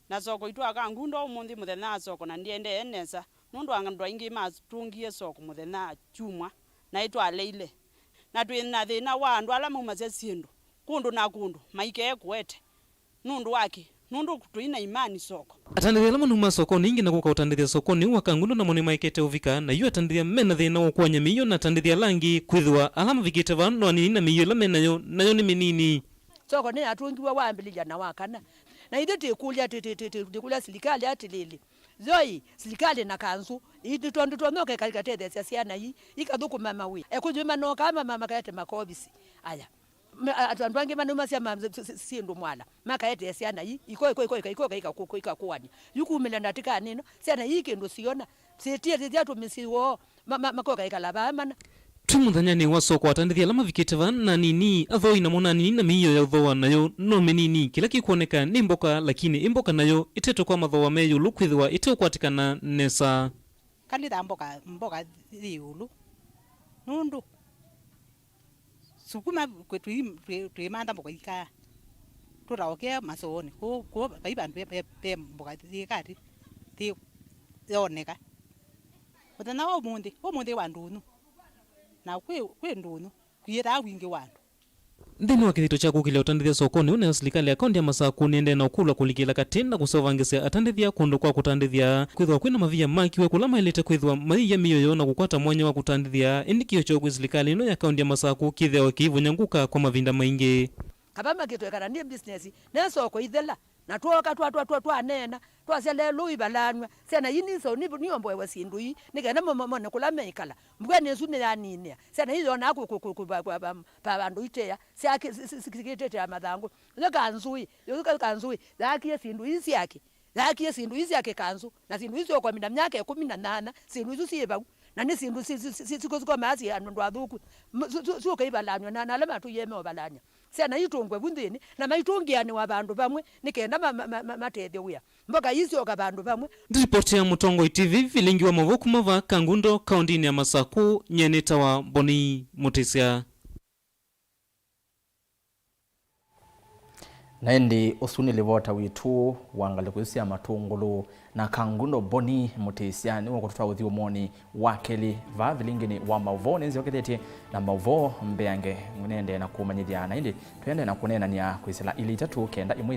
na soko itwa Kangundo umundi muthenya soko na ndiende enesa nundu angandu ingi matungie soko muthenya chumwa na itwa leile na twina thina wa andu ala mumaze sindu kundu na kundu maike kwete nundu wake nundu tuina imani soko atandithia lama numa soko ningi na kuka utandithia sokoni wa Kangundo na moni maikete uvika na yu atandithia mena thina wa kuanya miyo na atandithia langi kwithwa alama vikite vanu anini na miyo la menayo nayo ni minini soko ni atungiwa waambilija na wakana na ithu tikulia tikulia serikali atilili zoi serikali na kanzu itondo tonoke kalikatethe cia ciana yi ikathukuma mawi ekujuma no kama mama kaete makobisi aya atandwange manuma cia sindu mwana makaete ciana yi iko kuani yukumela natika nino ciana yi kindu siona sitie tia tumisiwo makoka ikalaba mana tumuthanyani wa soko atandithia lama vikitava na nini athoi na mona nini na miyo ya uthoa nayo no menini kila kikuoneka ni mboka lakini imboka nayo iteto kwa mathoa meyo lukwithwa itokwatikana nesa kanitha mboka thiulu nundu sukuma kwetu twimanda mboka ika turaokea masoni ko baibandu pe mboka thikati ti yoneka muthenya wa umuthi wa ndunu na kwi ndunu kwira wingi wandu ndini wa kithito cha kukile utandithia sokoni una serikali ya kaunti ya Masaku niende na ukula kulikila katina kusovangisia atandithia kundu kwa kutandithia kwithwa kwina mavia makiwe kulama ilete kwithwa maiya miyoyo na kukwata mwanya wa kutandithia indikio chokwe serikali ino ya kaunti ya Masaku kitheo kivunyanguka kwa mavinda maingi kabama kitwekana ni business na soko ithela na twa nena twasele lui balanywa sena yini so ni ombo wa sindu yi nikena momone kula meikala mbwene sune ya nini sena hizo na ku pa bandu itea sikitete ya madhangu kanzui zakie sindu hizi yake kanzu na sindu hizo kwa mina myaka 18 sindu hizo sieba na ni sindu siko mazi andu athuku sio kaibalanywa na alama tu yeme obalanya sena itungwe bundini na maitungiani wa bandu bamwe nikenda matethio wia mboka hizo ka bandu bamwe. Ripoti ya Mutongo TV Vilingi wa Mauvoo kumava Kangundo kaunti ya Masaku nyeneta wa Boni Mutisia. Naendi usuni livota witu wangale kusia matungulu na Kangundo Boni Mutisia ni wakutuwa uthi umoni wakeli va Vilingini wa Mauvoo nenzi wakitheti na Mauvoo mbeange ngunende na kumanyithia na indi tuende na kunena ni ya kuisila ili itatu kenda imwe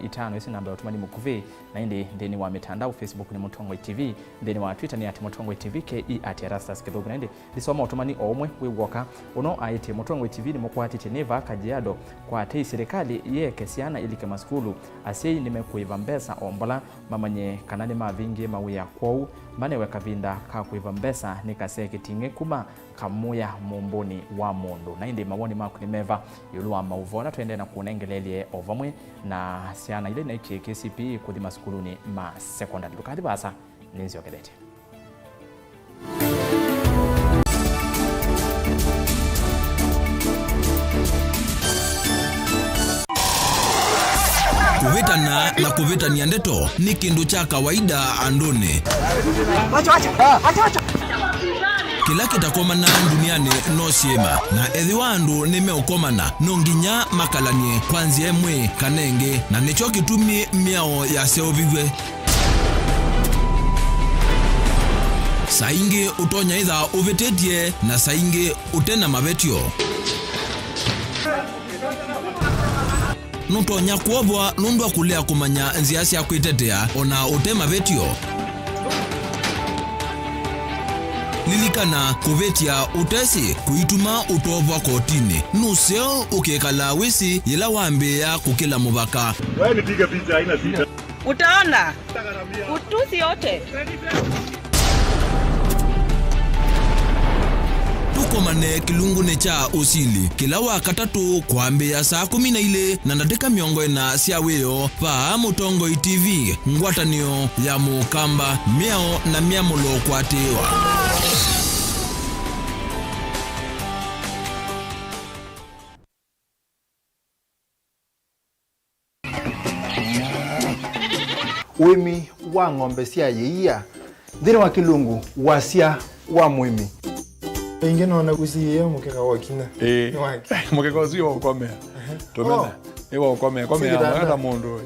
itano isi namba ya utumani mukuvi na indi ndeni wa mitandao Facebook ni Mutongo TV ndeni wa Twitter ni ati Mutongo TV ke ati Erastus Kithuku na indi lisoma utumani omwe wiwoka uno aiti Mutongo TV ni mukwatiti neva Kajiado kwa ati serikali ye kesiana ili kemaskulu asei nimekuiva mbesa ombola mamanye kanani mavingi mawia kwou manewe kavinda kakuiva mbesa nikaseke tinge kuma kamuya mumboni wa mundu na indi mawoni maku ni meva yulu wa Mauvoo na tuende na kunengelelie ovamwe na siana ile na ichi KCP kuthi maskuluni ma secondary lukati basa ninzi okedete Kuvitana na kuvitania ndeto ni kindu cha kawaida andone. Wacha. Kila kitakomana duniani no siema na ethi wandu nimeukomana no nginya makalanie kwanzi emwe kanenge na nicho kitumi miao ya seovigwe. Saingi utonya itha uvitetie na saingi utena mavetio. Nutonya kuobwa nundu kulea kumanya nzia cia kwitetea ona utema vetio. Lilikana kuvetia utesi kuituma utobwa kotini nuseo ukekala wisi ila wambea kukila mubaka. Wewe nipige picha haina picha. Utaona utusi yote. Tukomane kilungune cha usili kila wakatatu kuambia saa 12 na dakika 40 cia wio pa Mutongo TV ngwatanio ya mukamba miao na miamulo kwatiwa. Wimi wa ng'ombe cia yeia thini wa kilungu wasia wa mwimi inge nona kusiye mukeka wakina ni wake mukeka usiye wa ukomea tumena ni wa ukomea hata mundu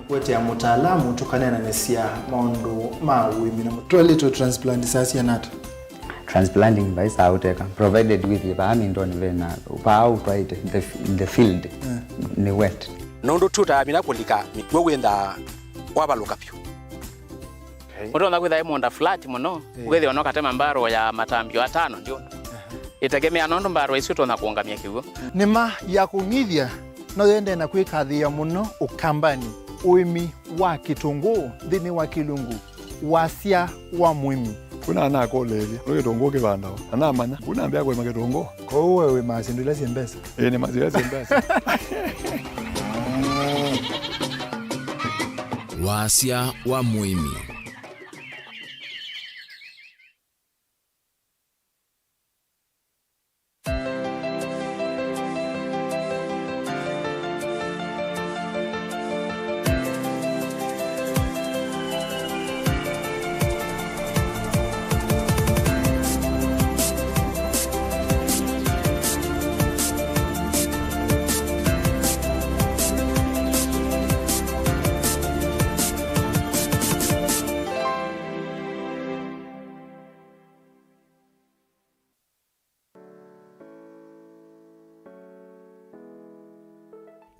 kwete ya mutaalamu tukanena nesia maundu ma wimi na mutolito transplant sasa nata transplanting by sauteka provided with the ndo ni vena upau right in the field ni wet nondo tuta mina kulika mitwe wenda wabaluka pyo Unaona kwitha imonda flat muno ugethi ono katema mbaro ya matambio 5 ndio itegemea nondo mbaro isuto na kuongamia kigo nima ya kungithia no yende na kwikathia muno ukambani uimi wa kitunguu thini wa kilungu wasia wa mwimi kuna ana kolele no kitungu kibanda ana manya kuna ambia kwa kitungu ko wewe masindula simbesa ni mazira simbesa wasia wa mwimi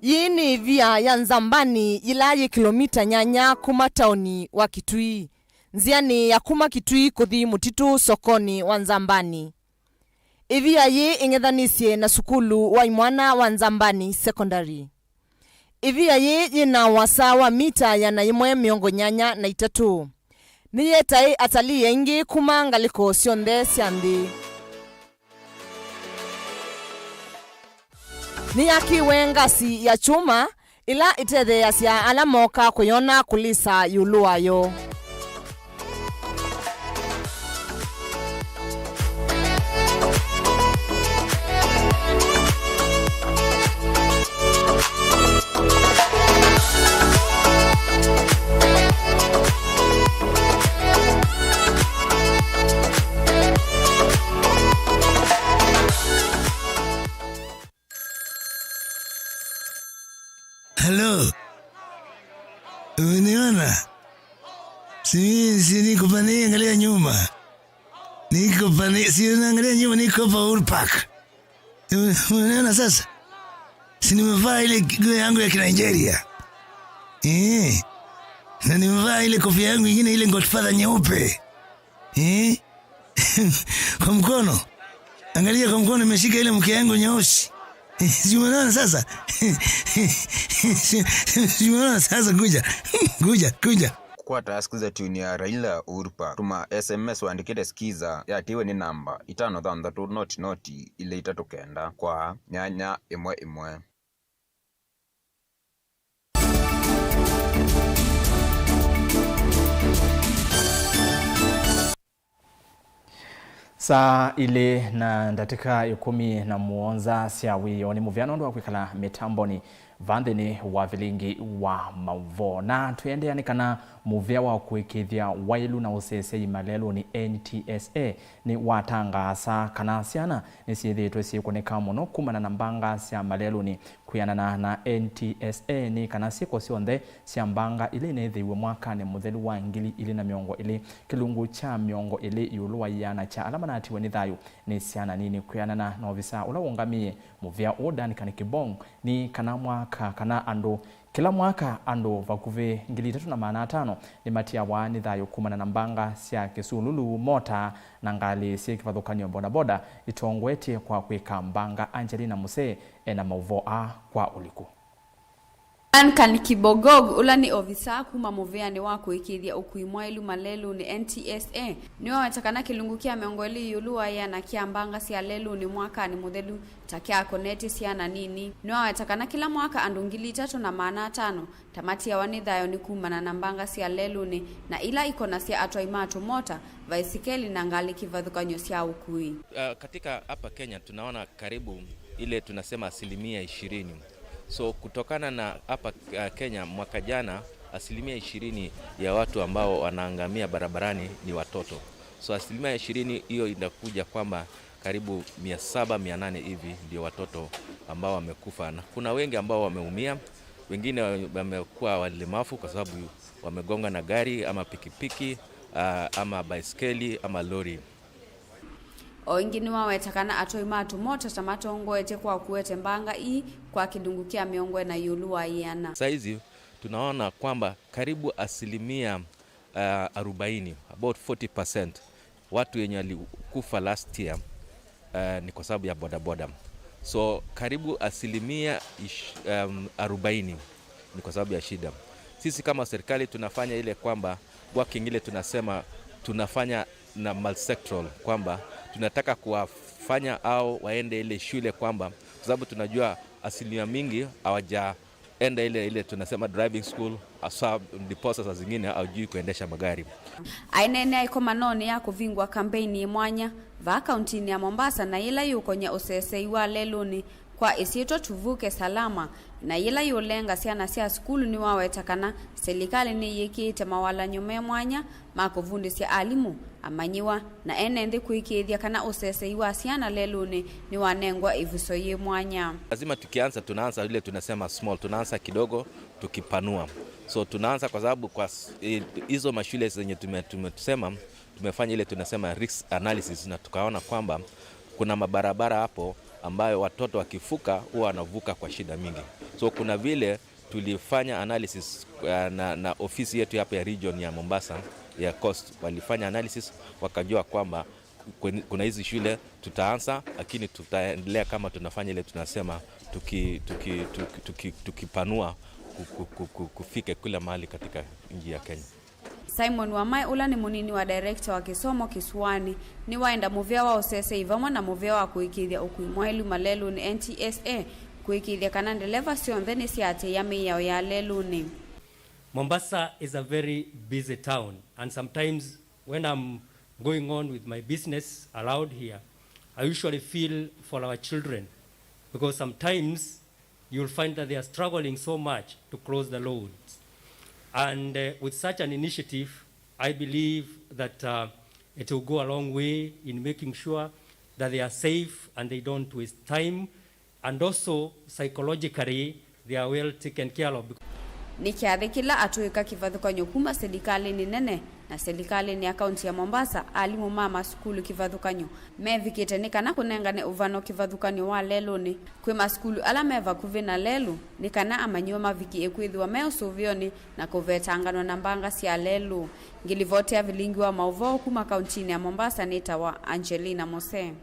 Yini via ya Nzambani ilaye kilomita nyanya kuma tauni wa Kitui. Nziani ya kuma Kitui kuthi mutitu sokoni wa Nzambani. Ivia ye ingethanisie na sukulu wa imwana wa Nzambani Secondary. Ivia ye yina wasa wa mita ya na imwe miongo nyanya na itatu. Niyetai atali yengi kuma ngaliko sionde siandi. Ni akiwe ngasi ya chuma ila itede yasia alamoka kuyona kulisa yuluwayo. Hello. Uniona? Si niko pani angalia nyuma. Niko pani si unaangalia nyuma niko pa Ulpak. Uniona sasa? Si nimevaa ile nguo yangu ya Nigeria. Na nimevaa ile kofia yangu nyingine ile Godfather nyeupe. Kwa mkono. Angalia kwa mkono nimeshika ile mke yangu nyeusi. Simuona sasa. Simuona sasa kuja. Kwa task za tuni ya Raila Urpa tuma SMS waandikite skiza ya tiwe ni namba 533 noti ile itatokenda kwa nyanya imwe. Saa ile na ndatika 11 siawi oni muvyano ndo wakwikala mitamboni vandeni wa Vilingi wa Mauvoo na tuendeane kana muvya wa kuikithia wailu na usese imalelo ni NTSA ni watangasa kana siana ni siethitwe sikoneka muno kumana na mbanga sia malelo ni kuyanana na NTSA ni kana siko sionthe sia mbanga ile nethiwe mwaka ni muthelu wa ngili ile na miongo ile kilungu cha miongo ile yulu wa yana cha alama na atiwe ni thayu ni siana nini kuyanana na ofisa ula wongamie muvya odan kana kibong ni kana mwaka kana ando kila mwaka ando vakuve ngili 305 ni matia wa ni thayu kumana na mbanga sia kisululu mota na ngali sia kivathukanio boda itongwetie kwa kwika mbanga Angelina Muse na Mauvoo kwa uliku. Ankan Kibogog ula ni ofisa kuma muveani wako ikithia ukuimwailu malelu ni NTSA niwa watakana kilungu kia miongoli yuluwa ya na kia mbanga siya lelu ni mwaka ni muthelu takia koneti siya na nini niwa watakana kila mwaka andungili 305 tamati ya wanithayo ni kumana na mbanga siya lelu ni na ila ikona siya atoimatu mota vaisikeli na ngali kivathukanyo siya ukui. Katika hapa Kenya tunaona karibu ile tunasema 20%. So kutokana na hapa Kenya mwaka jana 20% ya watu ambao wanaangamia barabarani ni watoto. So 20% hiyo inakuja kwamba karibu 700-800 hivi ndio watoto ambao wamekufa. Na kuna wengi ambao wameumia, wengine wamekuwa walemavu kwa sababu wamegonga na gari ama pikipiki ama baiskeli ama lori. Oingini wawetakana atoimatu mota tamatongo ete kwa kuwete mbanga ii kwa kidungukia miongwe na yuluwa iana. Saizi tunaona kwamba karibu 40%, about 40% watu yenye walikufa last year ni kwa sababu ya bodaboda. So karibu 40% ni kwa sababu ya shida. Sisi kama serikali tunafanya ile kwamba working ile tunasema tunafanya na multisectoral kwamba tunataka kuwafanya au waende ile shule kwamba kwa sababu tunajua asilimia mingi hawajaenda ile tunasema driving school hasa ndiposa saa zingine hawajui kuendesha magari. Ainene iko manoni ya kuvingwa kampeni mwanya va kauntini ya Mombasa na ila yuko nya usese wa leluni kwa isito tuvuke salama na ila yulenga siana sia skulu ni wawetakana serikali ni yikite mawala nyume mwanya makuvundi sia alimu amanyiwa na enende kuikithia kana usese wa siana leluni ni wanengwa ivuso ye mwanya. Lazima tukianza tunaanza ile tunasema small, tunaanza kidogo tukipanua. So tunaanza kwa sababu kwa hizo mashule zenye tumefanya ile tunasema risk analysis na tukaona kwamba kuna mabarabara hapo ambayo watoto wakifuka huwa wanavuka kwa shida mingi. So kuna vile tulifanya analysis na ofisi yetu hapa ya region ya Mombasa ya Coast, walifanya analysis wakajua kwamba kuna hizi shule tutaanza, lakini tutaendelea kama tunafanya ile tunasema tukipanua kufike kila mahali katika nchi ya Kenya. Simon Wamai ula ni munini wa director wa kisomo Kisuani ni waenda muvea wa osese ivamwa na muvea wa kuikithia ukuimwailu malelu ni NTSA kuikithia kanande leva siontheni siate yami yao ya lelu ni. Mombasa is a very busy town, and sometimes when I'm going on with my business around here, I usually feel for our children, because sometimes you'll find that they are struggling so much to close the loads. And with such an initiative, I believe that it will go a long way in making sure that they are safe and they don't waste time, and also psychologically they are well taken care of. Ni kiathe kila atuika kivathukanyo kuma serikali ni nene na serikali ni akaunti ya Mombasa alimu mama skulu kivathukanyo mevikite ni kana kunengane uvano kivathukanyo wa lelu ni kwi maskulu ala meva kuvina lelu ni kana amanyo maviki ekwithwa meo suvioni na kuvetangano na mbanga cia lelu ngilivote ya Vilingi wa Mauvoo kuma akaunti ya Mombasa ni tawa Angelina Mose.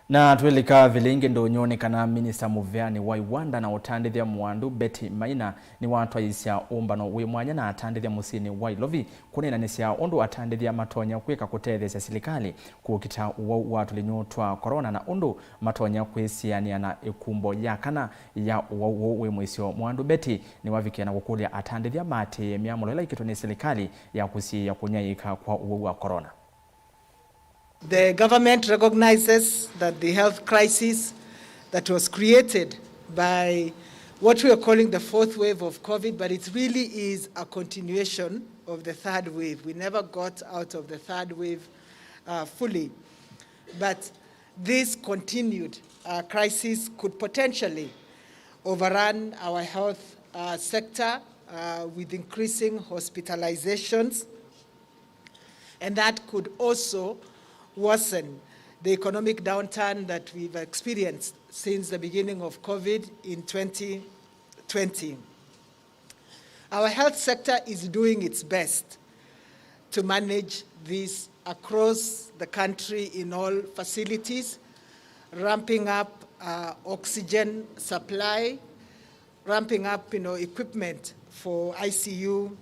Na twelika Vilingi ndo nyone kana Minister Muveani wa Iwanda na utandithia mwandu Betty Maina ni watu aisya umbano we mwanya na atandithia musini wa Ilovi kunena nisya undu atandithia matonya kwika kutethesya serikali kukita watu linyotwa corona na undu matonya kwisiania na ikumbo ya kana ya we mwisyo mwandu Betty ni wavikia na kukulia atandithia mate miamulola ikitoni serikali ya kusi ya kunyaika kwa wa corona. The government recognizes that the health crisis that was created by what we are calling the fourth wave of COVID, but it really is a continuation of the third wave. We never got out of the third wave fully. But this continued crisis could potentially overrun our health sector with increasing hospitalizations, and that could also worsen the economic downturn that we've experienced since the beginning of COVID in 2020. Our health sector is doing its best to manage this across the country in all facilities, ramping up oxygen supply, ramping up equipment for ICU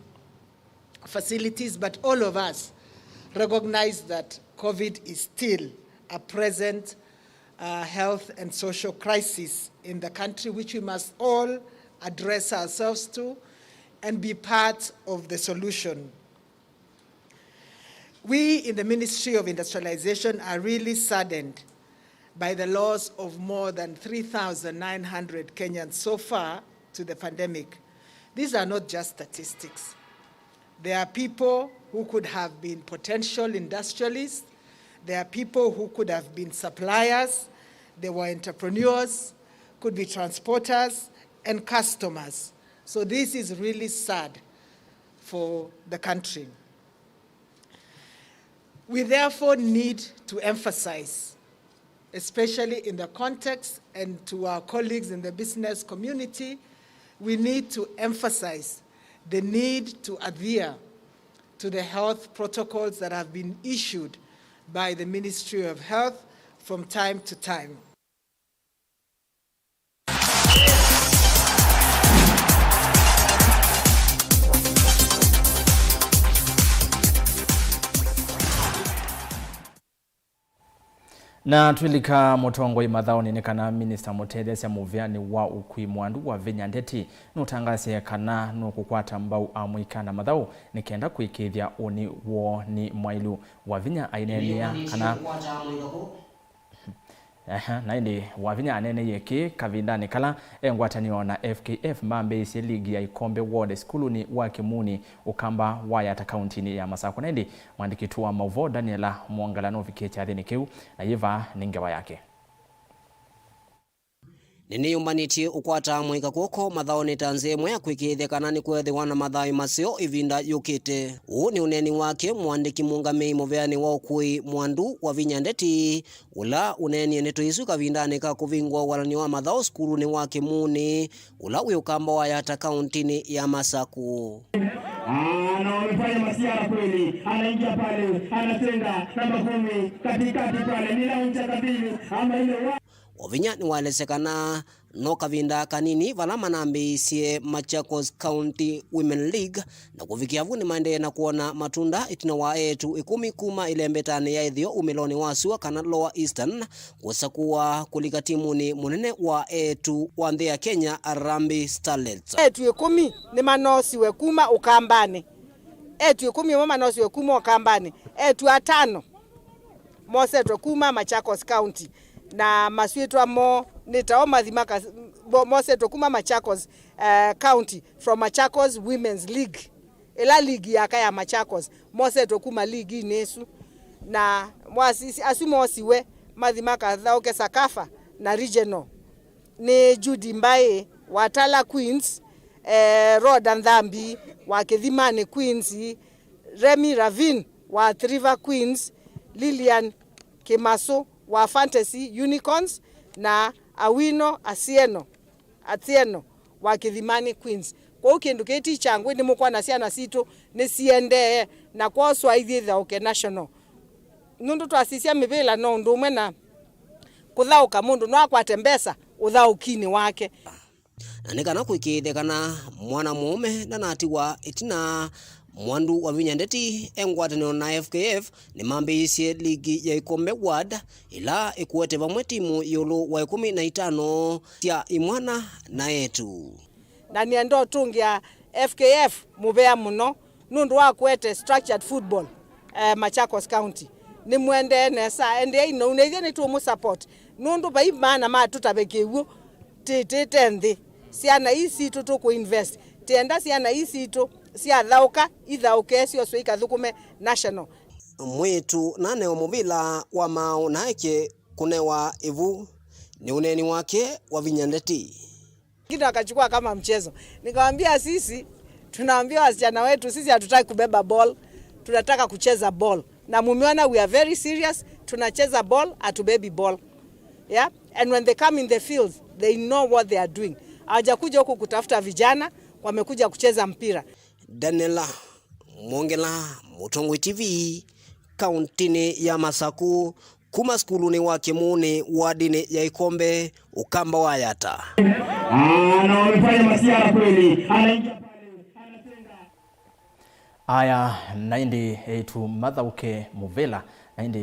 facilities, but all of us recognize that COVID is still a present health and social crisis in the country, which we must all address ourselves to and be part of the solution. We in the Ministry of Industrialization are really saddened by the loss of more than 3,900 Kenyans so far to the pandemic. These are not just statistics. There are people who could have been potential industrialists. There are people who could have been suppliers. There were entrepreneurs, could be transporters, and customers. So this is really sad for the country. We therefore need to emphasize, especially in the context and to our colleagues in the business community, we need to emphasize the need to adhere to the health protocols that have been issued by the Ministry of Health from time to time. Na twilika mutongoi mathaoni ni kana Minister Mutethesia Muveani wa ukui mwandu wa Vinyandeti nutangasia kana nukukwata mbau amwikana mathau nikenda kuikithia uni wo ni mwailu wa Vinya ainenia kana na indi wavinya anene yeki kavindani kala engwatanio na FKF mambe isi ligi ya ikombe ward skulu ni wa Kimuni ukamba waya ta county ya Masako. Na indi mwandikitu wa Mauvoo Daniela Mwangalano vikecha thini kiu na yiva ningewa yake. niniyumbanĩtie ukwata mwika koko mathaoni tanze mwe kwikithekana ni kwethiwa na mathai macio ivinda yukite. Uu ni uneni wake mwandiki mungamei muveani wa ukui Mwandu wa Vinyandeti ula uneni ni tuisu kavindani ka kuvingwa walani wa mathao skulu ni wake muni ula uyukamba wa yata kauntini ya Masaku. Na wamefanya masiara kweli, anaingia pale, anatenga namba 10 katikati pale, ni launcha kabili ama ile Wavinya ni walesekana no kavinda kanini vala manambiisie Machakos County Women League na kufikia vuni maende na kuona matunda itina wa etu 10 kuma ile mbetani ya ithio umiloni wasua kana Lower Eastern kusakuwa kulika timuni munene wa etu wa nthi ya Kenya Harambee Starlets. Etu 10 ni manosi we kuma ukambani. Etu 10 mama manosi we kuma ukambani. Etu 5 moseto kuma Machakos County na maswitwa mo nitaoma dhimaka moseto kuma Machakos County from Machakos Women's League. Ela league ya kaya Machakos moseto kuma league nesu na mwasisi asumo siwe madhimaka dhaoke Sakafa na regional ni Judy Mbaye Watala Queens, Roda Ndhambi wa Kithimani Queens, Remy Ravin wa River Queens, Lilian Kimaso wa Fantasy Unicorns na Awino Atieno wa Kithimani Queens. Kwa ukindu keti changu ni mukwa na siana sito ni siende na kwa Swahili dhaoke national. Nundu twasisia mivila no ndumwe na kuthauka mundu no akwatembesa uthaukini wake. Na nikana kwikithekana mwana mume na natiwa itina Mwandu wa Vinyandeti engwatanio na FKF ni mambiisie ligi ya ikombe ward ila ikuete vamwe timu yulu wa 15 tia imwana na etu. Na niendo tungia FKF muvea muno nundu wa kuete structured football Machakos County. Ni mwende nesa ende ino uneithia ni tumu support. Nundu bai maana matutabekewu tete siana isi tu kuinvest. Tienda siana isi tu sia thauka ithauke sio swika thukume national. Mwitu nane wa mobila wa mao naike kunewa ivu ni uneni wake wa Vinyandeti. Kitu akachukua kama mchezo. Nikamwambia sisi tunaambia wasichana wetu sisi hatutaki kubeba ball, tunataka kucheza ball. Na mumeona we are very serious, tunacheza ball atubebi ball. Yeah? And when they come in the field, they know what they are doing. Hawajakuja huku kutafuta vijana, wamekuja kucheza mpira. Daniela Mwongela, Mutongwe TV, kauntini ya Masaku, kuma skulu ni wake muni wadini ya ikombe ukamba wa yata. Na wamefanya masiara kweli, anaingia aya naindi etu mathauke muvela naindi